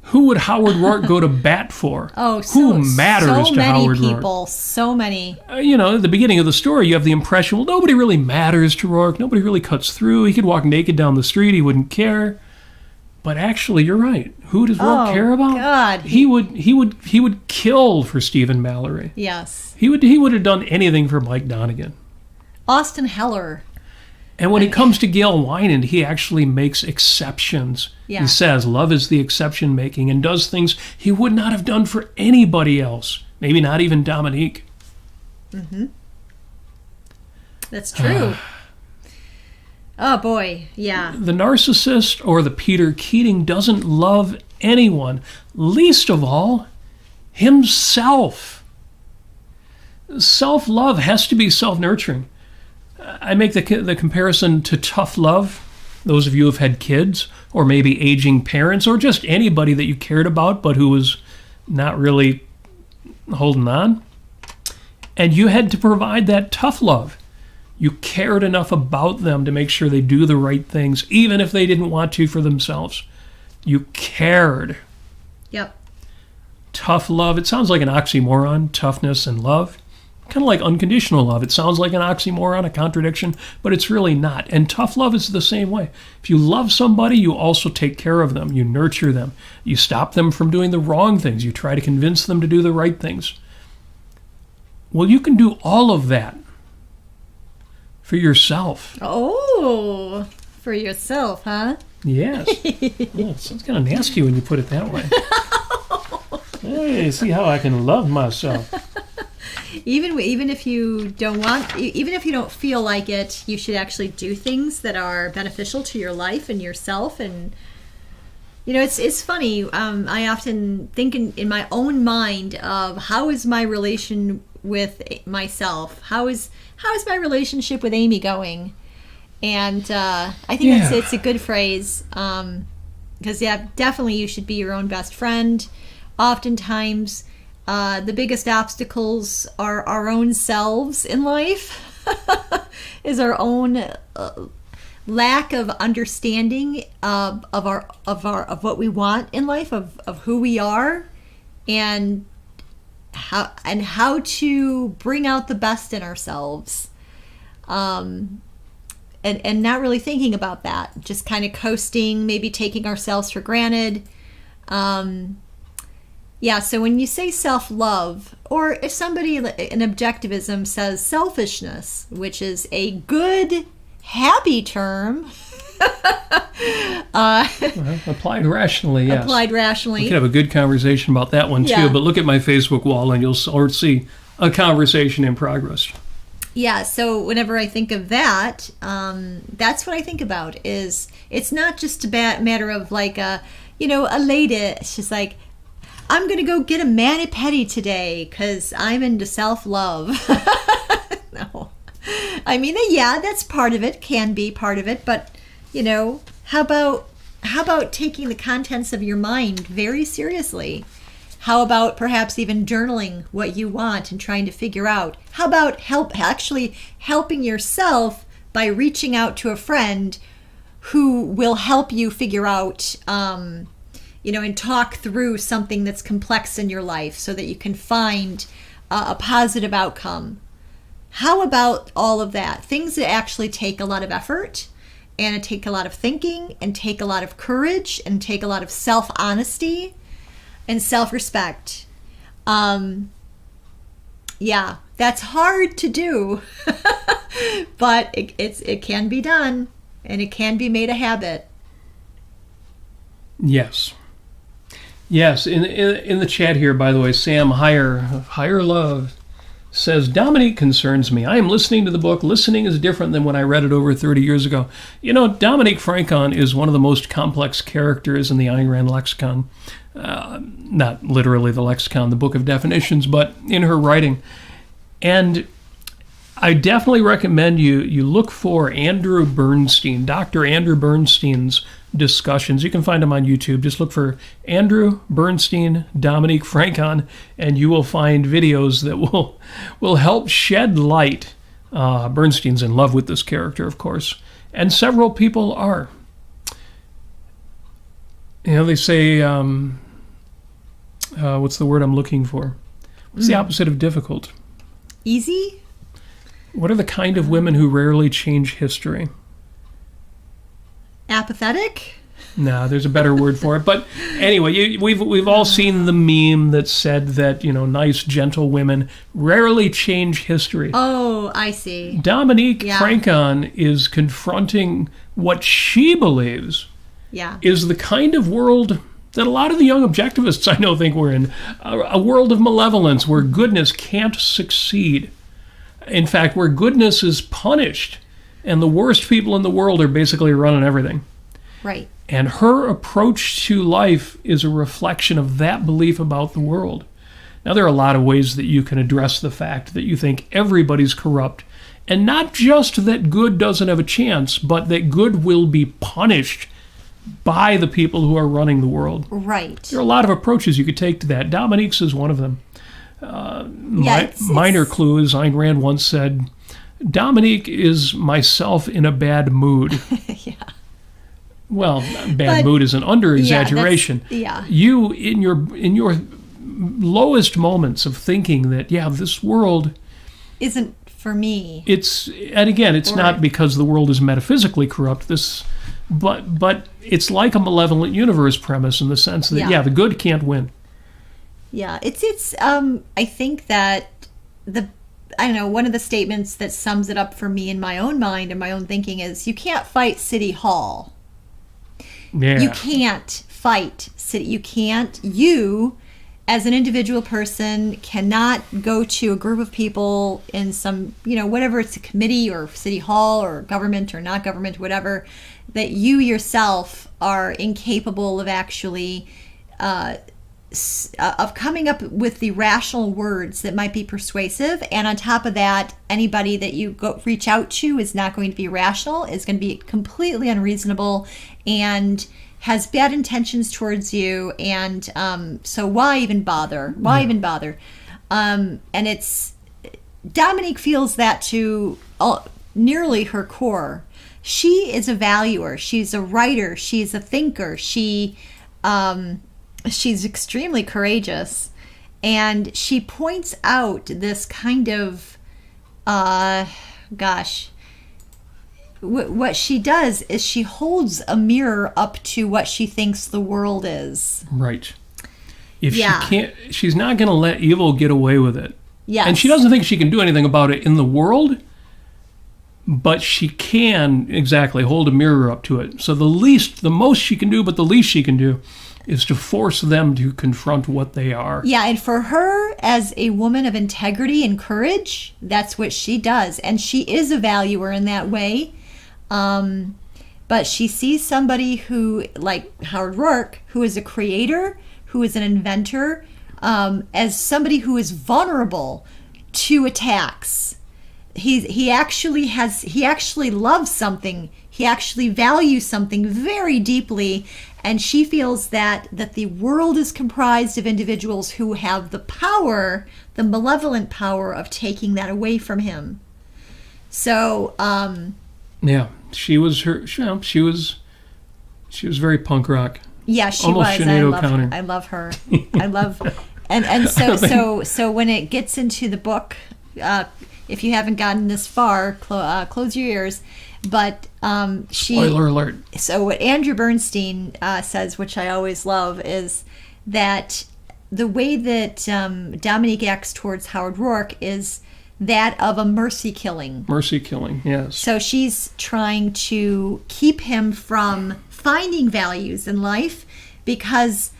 A: Who would Howard Rourke go to bat for?
B: Oh,
A: who matters
B: so
A: to
B: many
A: Howard
B: people,
A: Rourke?
B: so many.
A: At the beginning of the story, you have the impression, well, nobody really matters to Rourke. Nobody really cuts through. He could walk naked down the street. He wouldn't care. But actually, you're right. Who does Rourke care about?
B: God.
A: He would kill for Stephen Mallory.
B: Yes.
A: He would have done anything for Mike Donegan.
B: Austin Heller.
A: And when it comes to Gail Wynand, he actually makes exceptions.
B: Yeah.
A: He says love is the exception making and does things he would not have done for anybody else. Maybe not even Dominique.
B: Mm-hmm. That's true. Oh, boy. Yeah.
A: The narcissist or the Peter Keating doesn't love anyone, least of all himself. Self-love has to be self-nurturing. I make the comparison to tough love. Those of you who have had kids, or maybe aging parents, or just anybody that you cared about but who was not really holding on. And you had to provide that tough love. You cared enough about them to make sure they do the right things, even if they didn't want to for themselves. You cared.
B: Yep.
A: Tough love, it sounds like an oxymoron, toughness and love. Kind of like unconditional love. It sounds like an oxymoron, a contradiction, but it's really not. And tough love is the same way. If you love somebody, you also take care of them. You nurture them. You stop them from doing the wrong things. You try to convince them to do the right things. Well, you can do all of that for yourself.
B: Oh, for yourself, huh?
A: Yes. Yeah, it sounds kind of nasty when you put it that way. Hey, see how I can love myself.
B: Even if you don't feel like it, you should actually do things that are beneficial to your life and yourself. And it's funny. I often think in my own mind of how is my relation with myself? How is my relationship with Amy going? And I think it's a good phrase because definitely you should be your own best friend. Oftentimes, the biggest obstacles are our own selves in life, is our own lack of understanding of what we want in life, of who we are, and how to bring out the best in ourselves, and not really thinking about that, just kind of coasting, maybe taking ourselves for granted. So when you say self-love, or if somebody in objectivism says selfishness, which is a good, happy term,
A: Applied rationally, yes.
B: Applied rationally.
A: We could have a good conversation about that one, too.
B: Yeah.
A: But look at my Facebook wall, and you'll see a conversation in progress.
B: Yeah, so whenever I think of that, that's what I think about. Is it's not just a matter of like a lady. She's like, I'm gonna go get a mani-pedi today because I'm into self-love. No, I mean, that's part of it. Can be part of it, but how about taking the contents of your mind very seriously? How about perhaps even journaling what you want and trying to figure out? How about helping yourself by reaching out to a friend who will help you figure out, and talk through something that's complex in your life so that you can find a positive outcome? How about all of that? Things that actually take a lot of effort, and it take a lot of thinking, and take a lot of courage, and take a lot of self-honesty and self-respect. That's hard to do, but it can be done, and it can be made a habit.
A: Yes. In the chat here, by the way, Sam, higher love. says, Dominique concerns me. I am listening to the book. Listening is different than when I read it over 30 years ago. You know, Dominique Francon is one of the most complex characters in the Ayn Rand lexicon. Not literally the lexicon, the book of definitions, but in her writing. And I definitely recommend you look for Andrew Bernstein, Dr. Andrew Bernstein's discussions. You can find them on YouTube. Just look for Andrew Bernstein, Dominique Francon, and you will find videos that will help shed light. Bernstein's in love with this character, of course, and several people are. You know, they say, what's the word I'm looking for? What's the opposite of difficult?
B: Easy?
A: What are the kind of women who rarely change history?
B: Apathetic?
A: No, there's a better word for it. But anyway, we've all seen the meme that said that, you know, nice, gentle women rarely change history.
B: Oh, I see.
A: Dominique Francon is confronting what she believes is the kind of world that a lot of the young objectivists I know think we're in. A world of malevolence where goodness can't succeed. In fact, where goodness is punished and the worst people in the world are basically running everything.
B: Right.
A: And her approach to life is a reflection of that belief about the world. Now, there are a lot of ways that you can address the fact that you think everybody's corrupt, and not just that good doesn't have a chance, but that good will be punished by the people who are running the world.
B: Right.
A: There are a lot of approaches you could take to that. Dominique's is one of them. Minor clue, as Ayn Rand once said, Dominique is myself in a bad mood.
B: Yeah.
A: Well, bad mood is an under-exaggeration. You, in your lowest moments of thinking that, this world
B: isn't for me.
A: It's not because the world is metaphysically corrupt. But it's like a malevolent universe premise in the sense that, the good can't win.
B: Yeah, it's I think that one of the statements that sums it up for me in my own mind and my own thinking is you can't fight City Hall.
A: Yeah.
B: You can't fight City. You as an individual person cannot go to a group of people in some, whatever it's a committee or City Hall or government or not government, whatever, that you yourself are incapable of actually of coming up with the rational words that might be persuasive. And on top of that, anybody that you reach out to is not going to be rational, is going to be completely unreasonable and has bad intentions towards you. And so why even bother? And it's Dominique feels that to nearly her core. She is a valuer. She's a writer. She's a thinker. She's extremely courageous, and she points out this kind of, what she does is she holds a mirror up to what she thinks the world is.
A: Right. She's not going to let evil get away with it. Yes. And she doesn't think she can do anything about it in the world, but she can, hold a mirror up to it. So the most she can do, but the least she can do, is to force them to confront what they are. Yeah,
B: and for her, as a woman of integrity and courage, that's what she does. And she is a valuer in that way. But she sees somebody who, like Howard Rourke, who is a creator, who is an inventor, as somebody who is vulnerable to attacks. He actually loves something. He actually values something very deeply, and she feels that the world is comprised of individuals who have the power, the malevolent power of taking that away from him. So,
A: she was very punk rock.
B: Yeah, she
A: almost
B: was. I love her. And so when it gets into the book, if you haven't gotten this far, close your ears. But
A: spoiler alert.
B: So what Andrew Bernstein says, which I always love, is that the way that Dominique acts towards Howard Rourke is that of a mercy killing.
A: Mercy killing, yes.
B: So she's trying to keep him from finding values in life because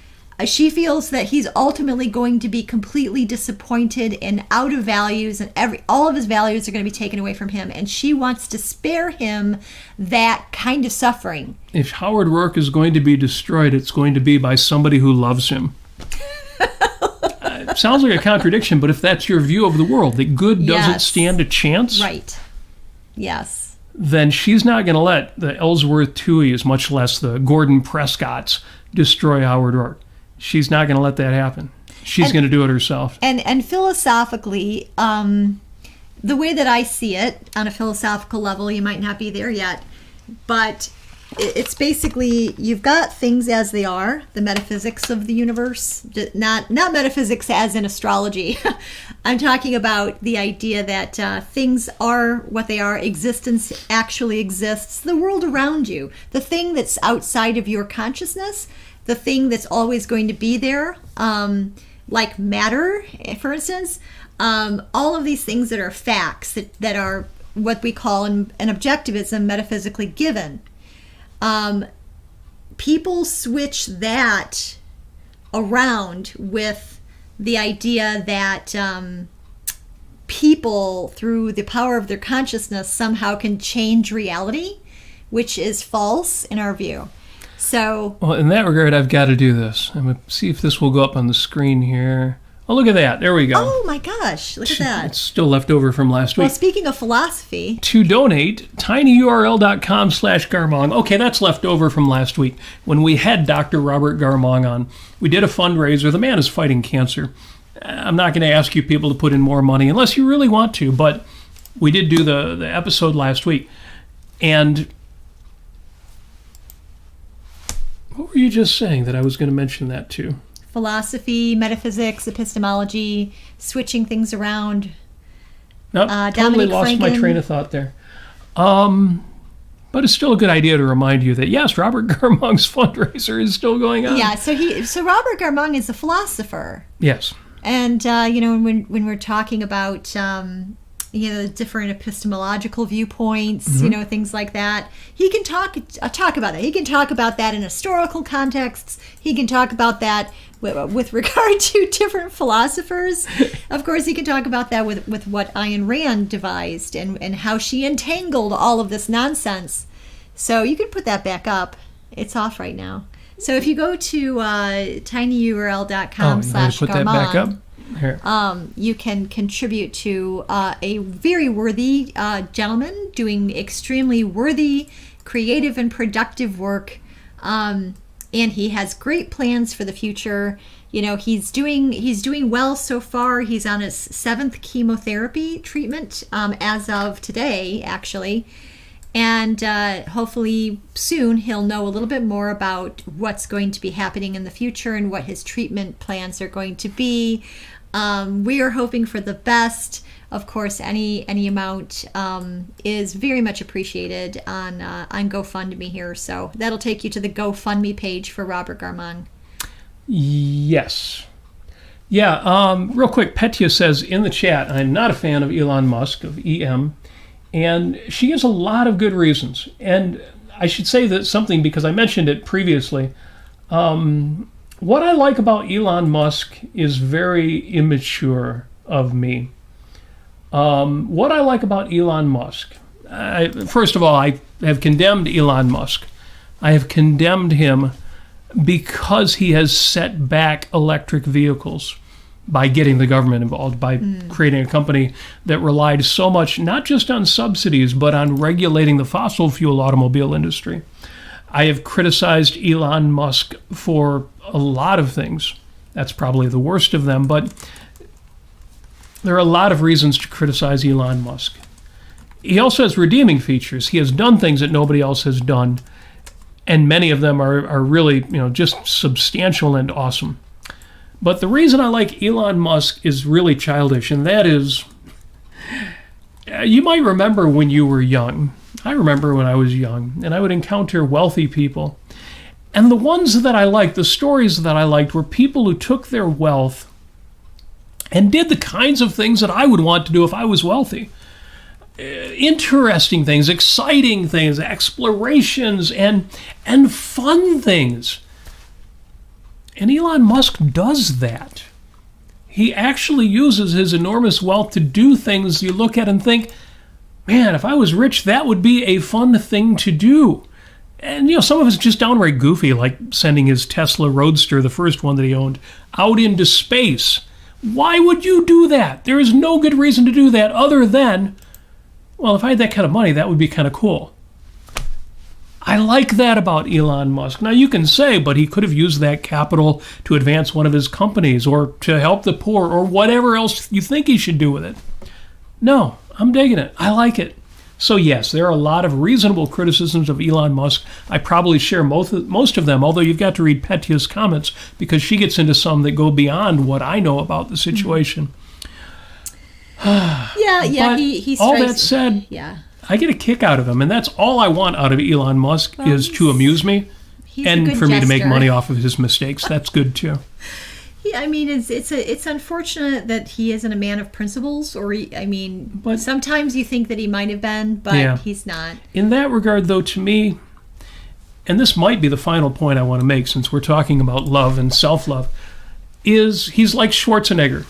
B: She feels that he's ultimately going to be completely disappointed and out of values, and all of his values are going to be taken away from him. And she wants to spare him that kind of suffering.
A: If Howard Rourke is going to be destroyed, it's going to be by somebody who loves him. It sounds like a contradiction, but if that's your view of the world, that good doesn't stand a chance,
B: right? Yes.
A: Then she's not going to let the Ellsworth Tuohys, much less the Gordon Prescotts, destroy Howard Rourke. She's not going to let that happen. She's going to do it herself.
B: And philosophically, the way that I see it, on a philosophical level, you might not be there yet, but it's basically, you've got things as they are, the metaphysics of the universe, not metaphysics as in astrology. I'm talking about the idea that things are what they are, existence actually exists, the world around you, the thing that's outside of your consciousness, the thing that's always going to be there, like matter, for instance, all of these things that are facts, that are what we call an objectivism, metaphysically given. People switch that around with the idea that people, through the power of their consciousness, somehow can change reality, which is false in our view. So,
A: well, in that regard, I've got to do this. I'm going to see if this will go up on the screen here. Oh, look at that. There we go.
B: Oh, my gosh. Look at that.
A: It's still left over from last week.
B: Well, speaking of philosophy.
A: To donate, tinyurl.com/Garmong. Okay, that's left over from last week when we had Dr. Robert Garmong on. We did a fundraiser. The man is fighting cancer. I'm not going to ask you people to put in more money unless you really want to, but we did do the episode last week. And what were you just saying that I was going to mention that too?
B: Philosophy, metaphysics, epistemology, switching things around.
A: Nope, totally lost my train of thought there. But it's still a good idea to remind you that, yes, Robert Garmong's fundraiser is still going on.
B: Yeah, so Robert Garmong is a philosopher.
A: Yes.
B: And, when we're talking about, different epistemological viewpoints, things like that, he can talk about that. He can talk about that in historical contexts. He can talk about that with regard to different philosophers. Of course, he can talk about that with what Ayn Rand devised and how she entangled all of this nonsense. So you can put that back up. It's off right now. So if you go to tinyurl.com/Garmong,
A: put that back up. Here.
B: You can contribute to a very worthy gentleman doing extremely worthy, creative, and productive work. And he has great plans for the future. He's doing well so far. He's on his 7th chemotherapy treatment as of today, actually. And hopefully soon he'll know a little bit more about what's going to be happening in the future and what his treatment plans are going to be. We are hoping for the best. Of course, any amount is very much appreciated on GoFundMe here. So that'll take you to the GoFundMe page for Robert Garmong.
A: Yes. Yeah, real quick, Petya says in the chat, I'm not a fan of Elon Musk, of EM, and she gives a lot of good reasons. And I should say that something, because I mentioned it previously. What I like about Elon Musk is very immature of me. What I like about Elon Musk, first of all, I have condemned Elon Musk. I have condemned him because he has set back electric vehicles by getting the government involved, by creating a company that relied so much, not just on subsidies, but on regulating the fossil fuel automobile industry. I have criticized Elon Musk for a lot of things. That's probably the worst of them, but there are a lot of reasons to criticize Elon Musk. He also has redeeming features. He has done things that nobody else has done, and many of them are really, just substantial and awesome. But the reason I like Elon Musk is really childish, and that is, you might remember when you were young. I remember when I was young, and I would encounter wealthy people. And the ones that I liked, the stories that I liked, were people who took their wealth and did the kinds of things that I would want to do if I was wealthy. Interesting things, exciting things, explorations, and fun things. And Elon Musk does that. He actually uses his enormous wealth to do things you look at and think, man, if I was rich, that would be a fun thing to do. And, some of it's just downright goofy, like sending his Tesla Roadster, the first one that he owned, out into space. Why would you do that? There is no good reason to do that other than, well, if I had that kind of money, that would be kind of cool. I like that about Elon Musk. Now, you can say, but he could have used that capital to advance one of his companies or to help the poor or whatever else you think he should do with it. No, I'm digging it. I like it. So yes, there are a lot of reasonable criticisms of Elon Musk. I probably share most of them, although you've got to read Petya's comments because she gets into some that go beyond what I know about the situation.
B: Yeah, he
A: all that said,
B: yeah.
A: I get a kick out of him, and that's all I want out of Elon Musk is to amuse me and for me to make money off of his mistakes. That's good too.
B: Yeah, I mean, it's unfortunate that he isn't a man of principles, but sometimes you think that he might have been, but he's not. In that regard, though, to me, and this might be the final point I want to make since we're talking about love and self-love, is he's like Schwarzenegger.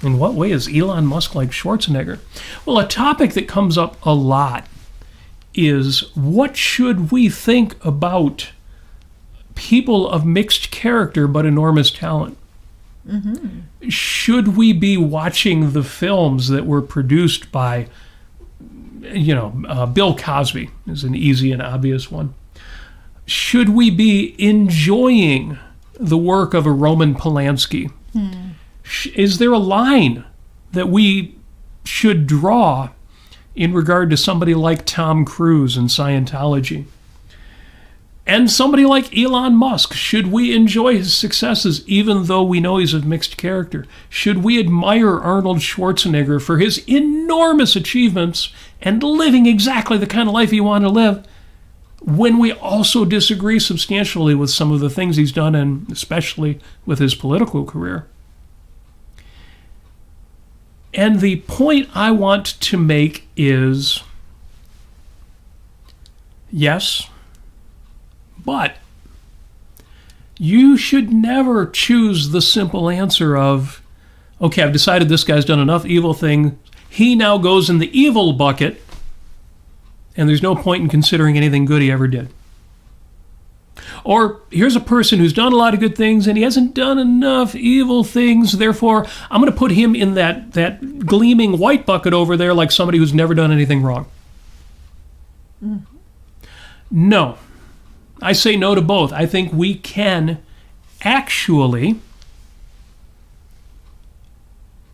B: In what way is Elon Musk like Schwarzenegger? Well, a topic that comes up a lot is what should we think about people of mixed character but enormous talent? Mm-hmm. Should we be watching the films that were produced by, Bill Cosby is an easy and obvious one. Should we be enjoying the work of a Roman Polanski? Is there a line that we should draw in regard to somebody like Tom Cruise in Scientology? And somebody like Elon Musk, should we enjoy his successes even though we know he's of mixed character? Should we admire Arnold Schwarzenegger for his enormous achievements and living exactly the kind of life he wanted to live when we also disagree substantially with some of the things he's done and especially with his political career? And the point I want to make is, yes, but you should never choose the simple answer of, okay, I've decided this guy's done enough evil things. He now goes in the evil bucket, and there's no point in considering anything good he ever did. Or here's a person who's done a lot of good things and he hasn't done enough evil things, therefore I'm going to put him in that gleaming white bucket over there like somebody who's never done anything wrong. No. I say no to both. I think we can actually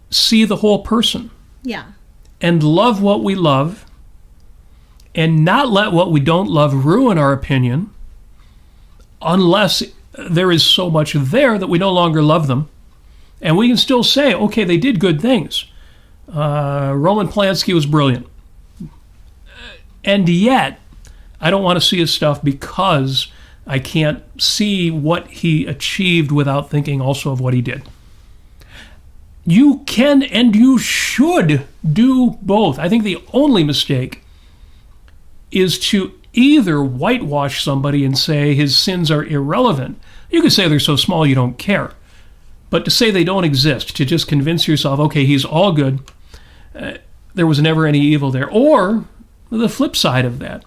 B: see the whole person. Yeah. And
A: love what we love and not let what we don't love ruin our opinion, unless there is so much there that we no longer love them. And we can still say, okay, they did good things. Roman Polanski was brilliant. And yet, I don't want to see his stuff because I can't see what he achieved without thinking also of what he did. You can and you should do both. I think the only mistake is to either whitewash somebody and say his sins are irrelevant. You could say they're so small you don't care. But to say they don't exist, to just convince yourself, okay, he's all good, there was never any evil there. Or the flip side of that.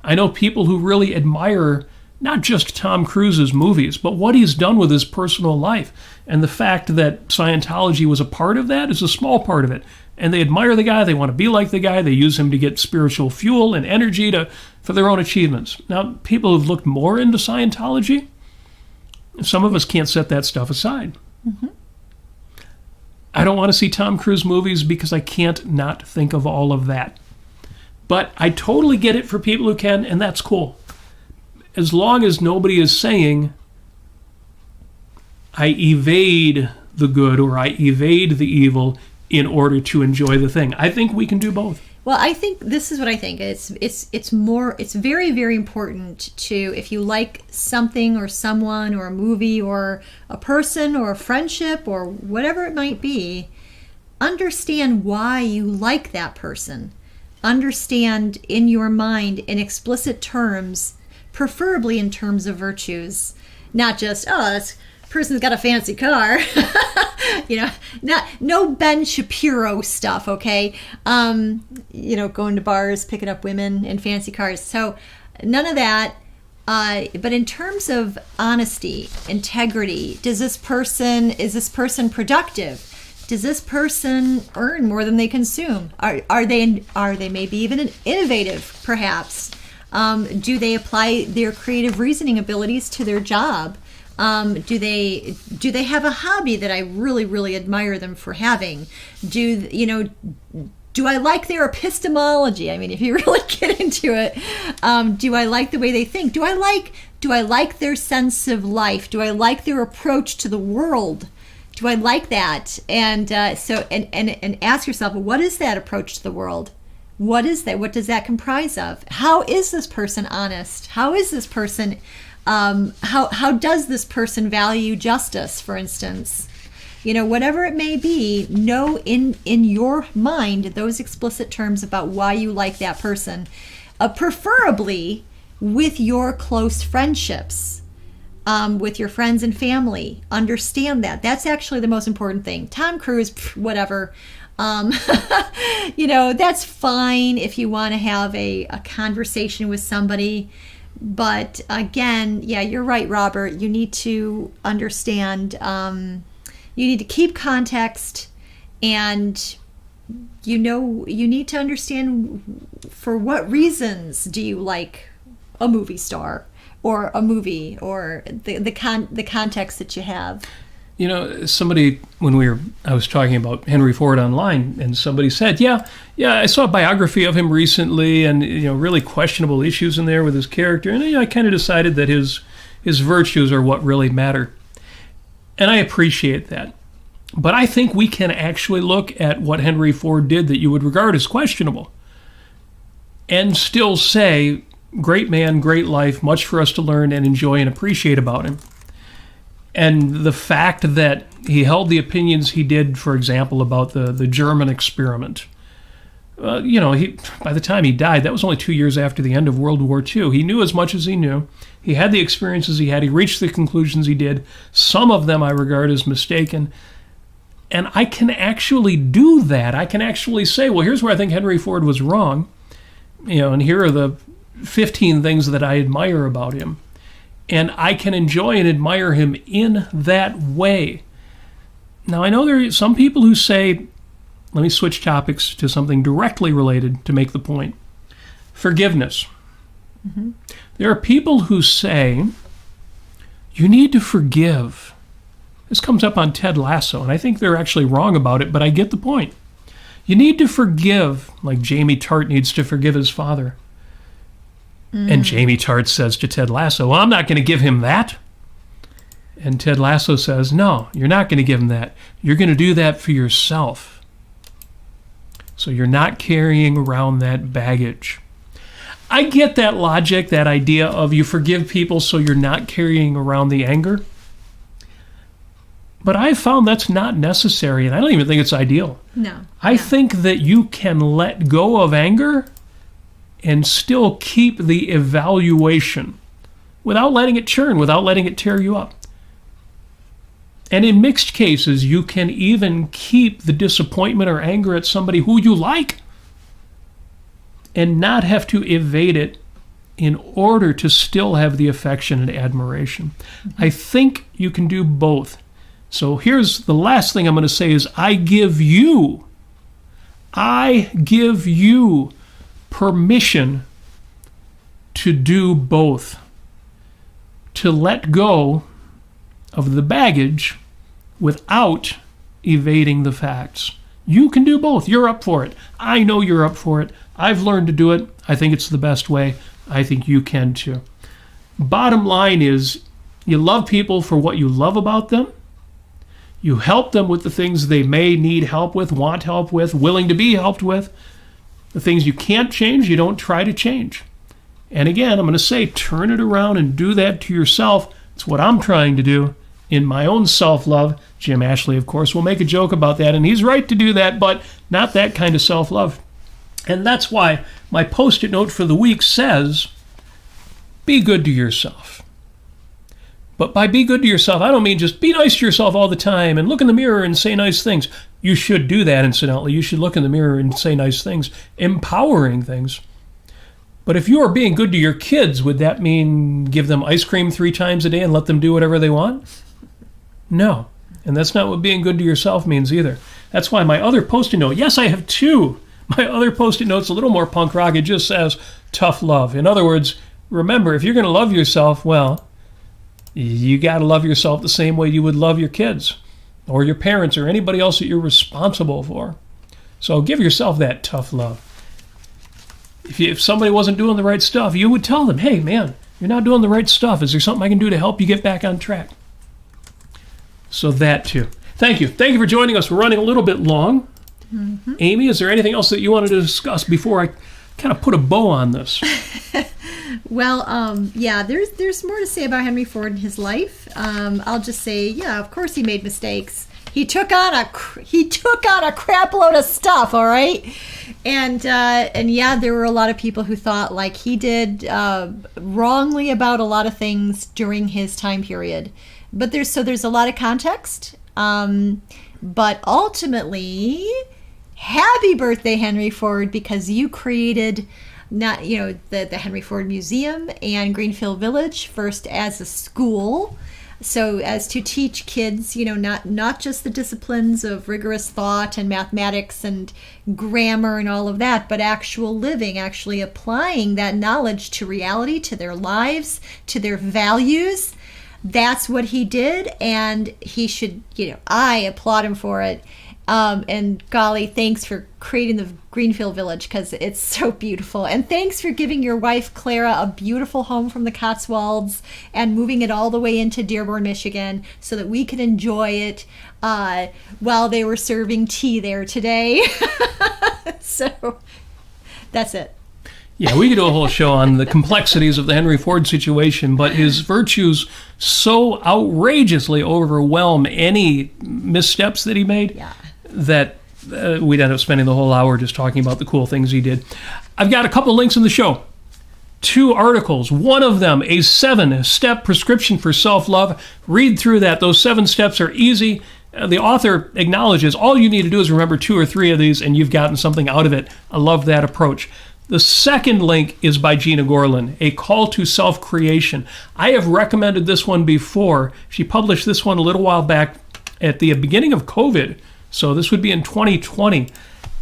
A: I know people who really admire not just Tom Cruise's movies, but what he's done with his personal life. And the fact that Scientology was a part of that is a small part of it. And they admire the guy, they want to be like the guy, they use him to get spiritual fuel and energy for their own achievements. Now, people who've looked more into Scientology, some of us can't set that stuff aside. Mm-hmm. I don't want to see Tom Cruise movies because I can't not think of all of that. But I totally get it for people who can, and that's cool. As long as nobody is saying, I evade the good or I evade the evil in order to enjoy the thing. I think we can do both.
B: Well, I think this is what I think. It's very, very important to, if you like something or someone or a movie or a person or a friendship or whatever it might be, understand why you like that person. Understand in your mind in explicit terms, preferably in terms of virtues, not just, oh, this person's got a fancy car. No Ben Shapiro stuff, okay? Going to bars, picking up women in fancy cars. So none of that. But in terms of honesty, integrity, is this person productive? Does this person earn more than they consume? Are they maybe even innovative, perhaps? Do they apply their creative reasoning abilities to their job? Do they have a hobby that I really, really admire them for having? Do I like their epistemology? I mean, if you really get into it, do I like the way they think? Do I like their sense of life? Do I like their approach to the world? Do I like that? And and ask yourself, what is that approach to the world? What is that? What does that comprise of? How is this person honest? How is this person? How does this person value justice, for instance? Whatever it may be, know in your mind those explicit terms about why you like that person, preferably with your close friendships, with your friends and family. Understand that. That's actually the most important thing. Tom Cruise, whatever. That's fine if you want to have a conversation with somebody. But again, yeah, you're right, Robert. You need to understand... You need to keep context, and you need to understand for what reasons do you like a movie star or a movie, or the context that you have.
A: Somebody, I was talking about Henry Ford online, and somebody said, yeah, I saw a biography of him recently, and really questionable issues in there with his character, and I kind of decided that his virtues are what really matter. And I appreciate that. But I think we can actually look at what Henry Ford did that you would regard as questionable and still say, great man, great life, much for us to learn and enjoy and appreciate about him. And the fact that he held the opinions he did, for example, about the German experiment. By the time he died, that was only 2 years after the end of World War II. He knew as much as he knew. He had the experiences he had. He reached the conclusions he did. Some of them I regard as mistaken. And I can actually do that. I can actually say, well, here's where I think Henry Ford was wrong. And here are the 15 things that I admire about him. And I can enjoy and admire him in that way. Now, I know there are some people who say, let me switch topics to something directly related to make the point. Forgiveness. Mm-hmm. There are people who say, you need to forgive. This comes up on Ted Lasso, and I think they're actually wrong about it, but I get the point. You need to forgive, like Jamie Tart needs to forgive his father. And Jamie Tart says to Ted Lasso, well, I'm not going to give him that. And Ted Lasso says, no, you're not going to give him that. You're going to do that for yourself. So you're not carrying around that baggage. I get that logic, that idea of you forgive people so you're not carrying around the anger. But I've found that's not necessary, and I don't even think it's ideal.
B: No.
A: I think that you can let go of anger and still keep the evaluation without letting it churn, without letting it tear you up. And in mixed cases, you can even keep the disappointment or anger at somebody who you like and not have to evade it in order to still have the affection and admiration. Mm-hmm. I think you can do both. So here's the last thing I'm going to say is I give you permission to do both. To let go of the baggage without evading the facts. You can do both. You're up for it. I know you're up for it. I've learned to do it. I think it's the best way. I think you can too. Bottom line is, you love people for what you love about them. You help them with the things they may need help with, want help with, willing to be helped with. The things you can't change, you don't try to change. And again, I'm going to say, turn it around and do that to yourself. It's what I'm trying to do in my own self-love. Jim Ashley, of course, will make a joke about that, and he's right to do that, but not that kind of self-love. And that's why my Post-it note for the week says, be good to yourself. But by be good to yourself, I don't mean just be nice to yourself all the time and look in the mirror and say nice things. You should do that, incidentally. You should look in the mirror and say nice things, empowering things. But if you are being good to your kids, would that mean give them ice cream 3 times a day and let them do whatever they want? No. And that's not what being good to yourself means either. That's why my other Post-it note, yes, I have 2. My other Post-it note's a little more punk rock. It just says tough love. In other words, remember, if you're going to love yourself, well, you got to love yourself the same way you would love your kids or your parents or anybody else that you're responsible for. So give yourself that tough love. If somebody wasn't doing the right stuff, you would tell them, hey, man, you're not doing the right stuff. Is there something I can do to help you get back on track? So that too. Thank you. Thank you for joining us. We're running a little bit long. Mm-hmm. Amy, is there anything else that you wanted to discuss before I kind of put a bow on this?
B: Well, yeah, there's more to say about Henry Ford and his life. I'll just say, yeah, of course he made mistakes. He took on a crap load of stuff, all right? And yeah, there were a lot of people who thought like he did wrongly about a lot of things during his time period. But there's a lot of context. But ultimately, happy birthday, Henry Ford, because you created the Henry Ford Museum and Greenfield Village first as a school, so as to teach kids, not just the disciplines of rigorous thought and mathematics and grammar and all of that, but actual living, actually applying that knowledge to reality, to their lives, to their values. That's what he did, and he should, I applaud him for it. And golly, thanks for creating the Greenfield Village because it's so beautiful. And thanks for giving your wife, Clara, a beautiful home from the Cotswolds and moving it all the way into Dearborn, Michigan so that we could enjoy it while they were serving tea there today. So that's it.
A: Yeah, we could do a whole show on the complexities of the Henry Ford situation, but his virtues so outrageously overwhelm any missteps that he made that we'd end up spending the whole hour just talking about the cool things he did. I've got a couple links in the show. 2 articles. One of them, a 7-step prescription for self-love. Read through that. Those 7 steps are easy. The author acknowledges all you need to do is remember 2 or 3 of these and you've gotten something out of it. I love that approach. The second link is by Gina Gorlin, A Call to Self-Creation. I have recommended this one before. She published this one a little while back at the beginning of COVID, so this would be in 2020.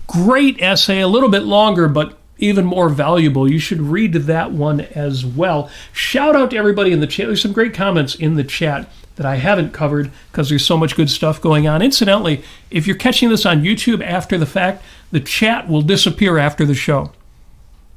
A: Great essay, a little bit longer, but even more valuable. You should read that one as well. Shout out to everybody in the chat. There's some great comments in the chat that I haven't covered because there's so much good stuff going on. Incidentally, if you're catching this on YouTube after the fact, the chat will disappear after the show.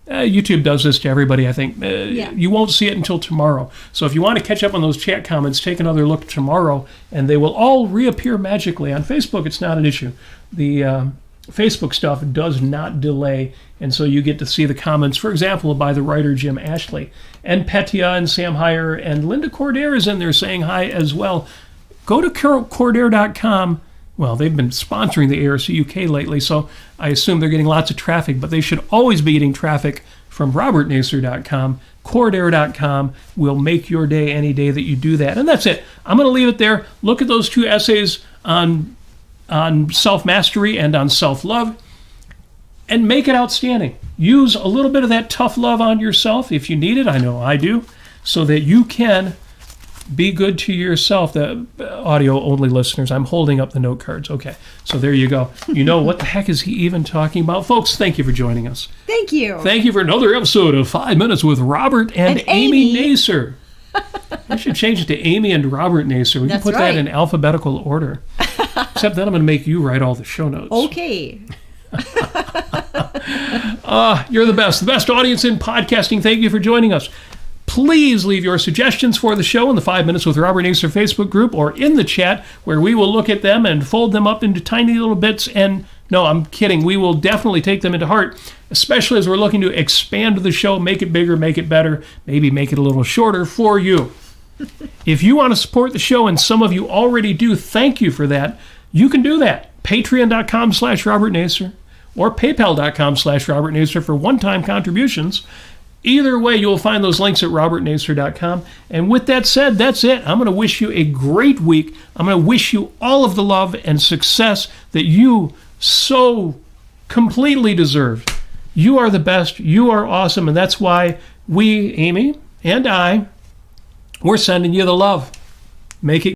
A: YouTube does this to everybody, I think. You won't see it until tomorrow. So if you want to catch up on those chat comments, take another look tomorrow, and they will all reappear magically. On Facebook, it's not an issue. The Facebook stuff does not delay, and so you get to see the comments, for example, by the writer Jim Ashley. And Petya and Sam Heyer and Linda Cordair is in there saying hi as well. Go to cordair.com. Well, they've been sponsoring the ARC UK lately, so I assume they're getting lots of traffic, but they should always be getting traffic from robertnasir.com. Cordair.com will make your day any day that you do that. And that's it. I'm going to leave it there. Look at those 2 essays on self-mastery and on self-love, and make it outstanding. Use a little bit of that tough love on yourself if you need it. I know I do, so that you can be good to yourself. The audio-only listeners, I'm holding up the note cards. Okay, so there you go. You know, what the heck is he even talking about? Folks, thank you for joining us.
B: Thank you.
A: Thank you for another episode of 5 Minutes with Robert and Amy Nasir. I should change it to Amy and Robert Nasir. We can put that in alphabetical order. Except then I'm going to make you write all the show notes.
B: Okay.
A: You're the best audience in podcasting. Thank you for joining us. Please leave your suggestions for the show in the 5 Minutes with Robert Nasir Facebook group or in the chat, where we will look at them and fold them up into tiny little bits. And no, I'm kidding. We will definitely take them into heart, especially as we're looking to expand the show, make it bigger, make it better, maybe make it a little shorter for you. If you want to support the show, and some of you already do, thank you for that. You can do that. Patreon.com/Robert Nasir or PayPal.com/Robert Nasir for one-time contributions. Either way, you'll find those links at robertnasir.com. And with that said, that's it. I'm going to wish you a great week. I'm going to wish you all of the love and success that you so completely deserve. You are the best. You are awesome. And that's why we, Amy and I, we're sending you the love. Make it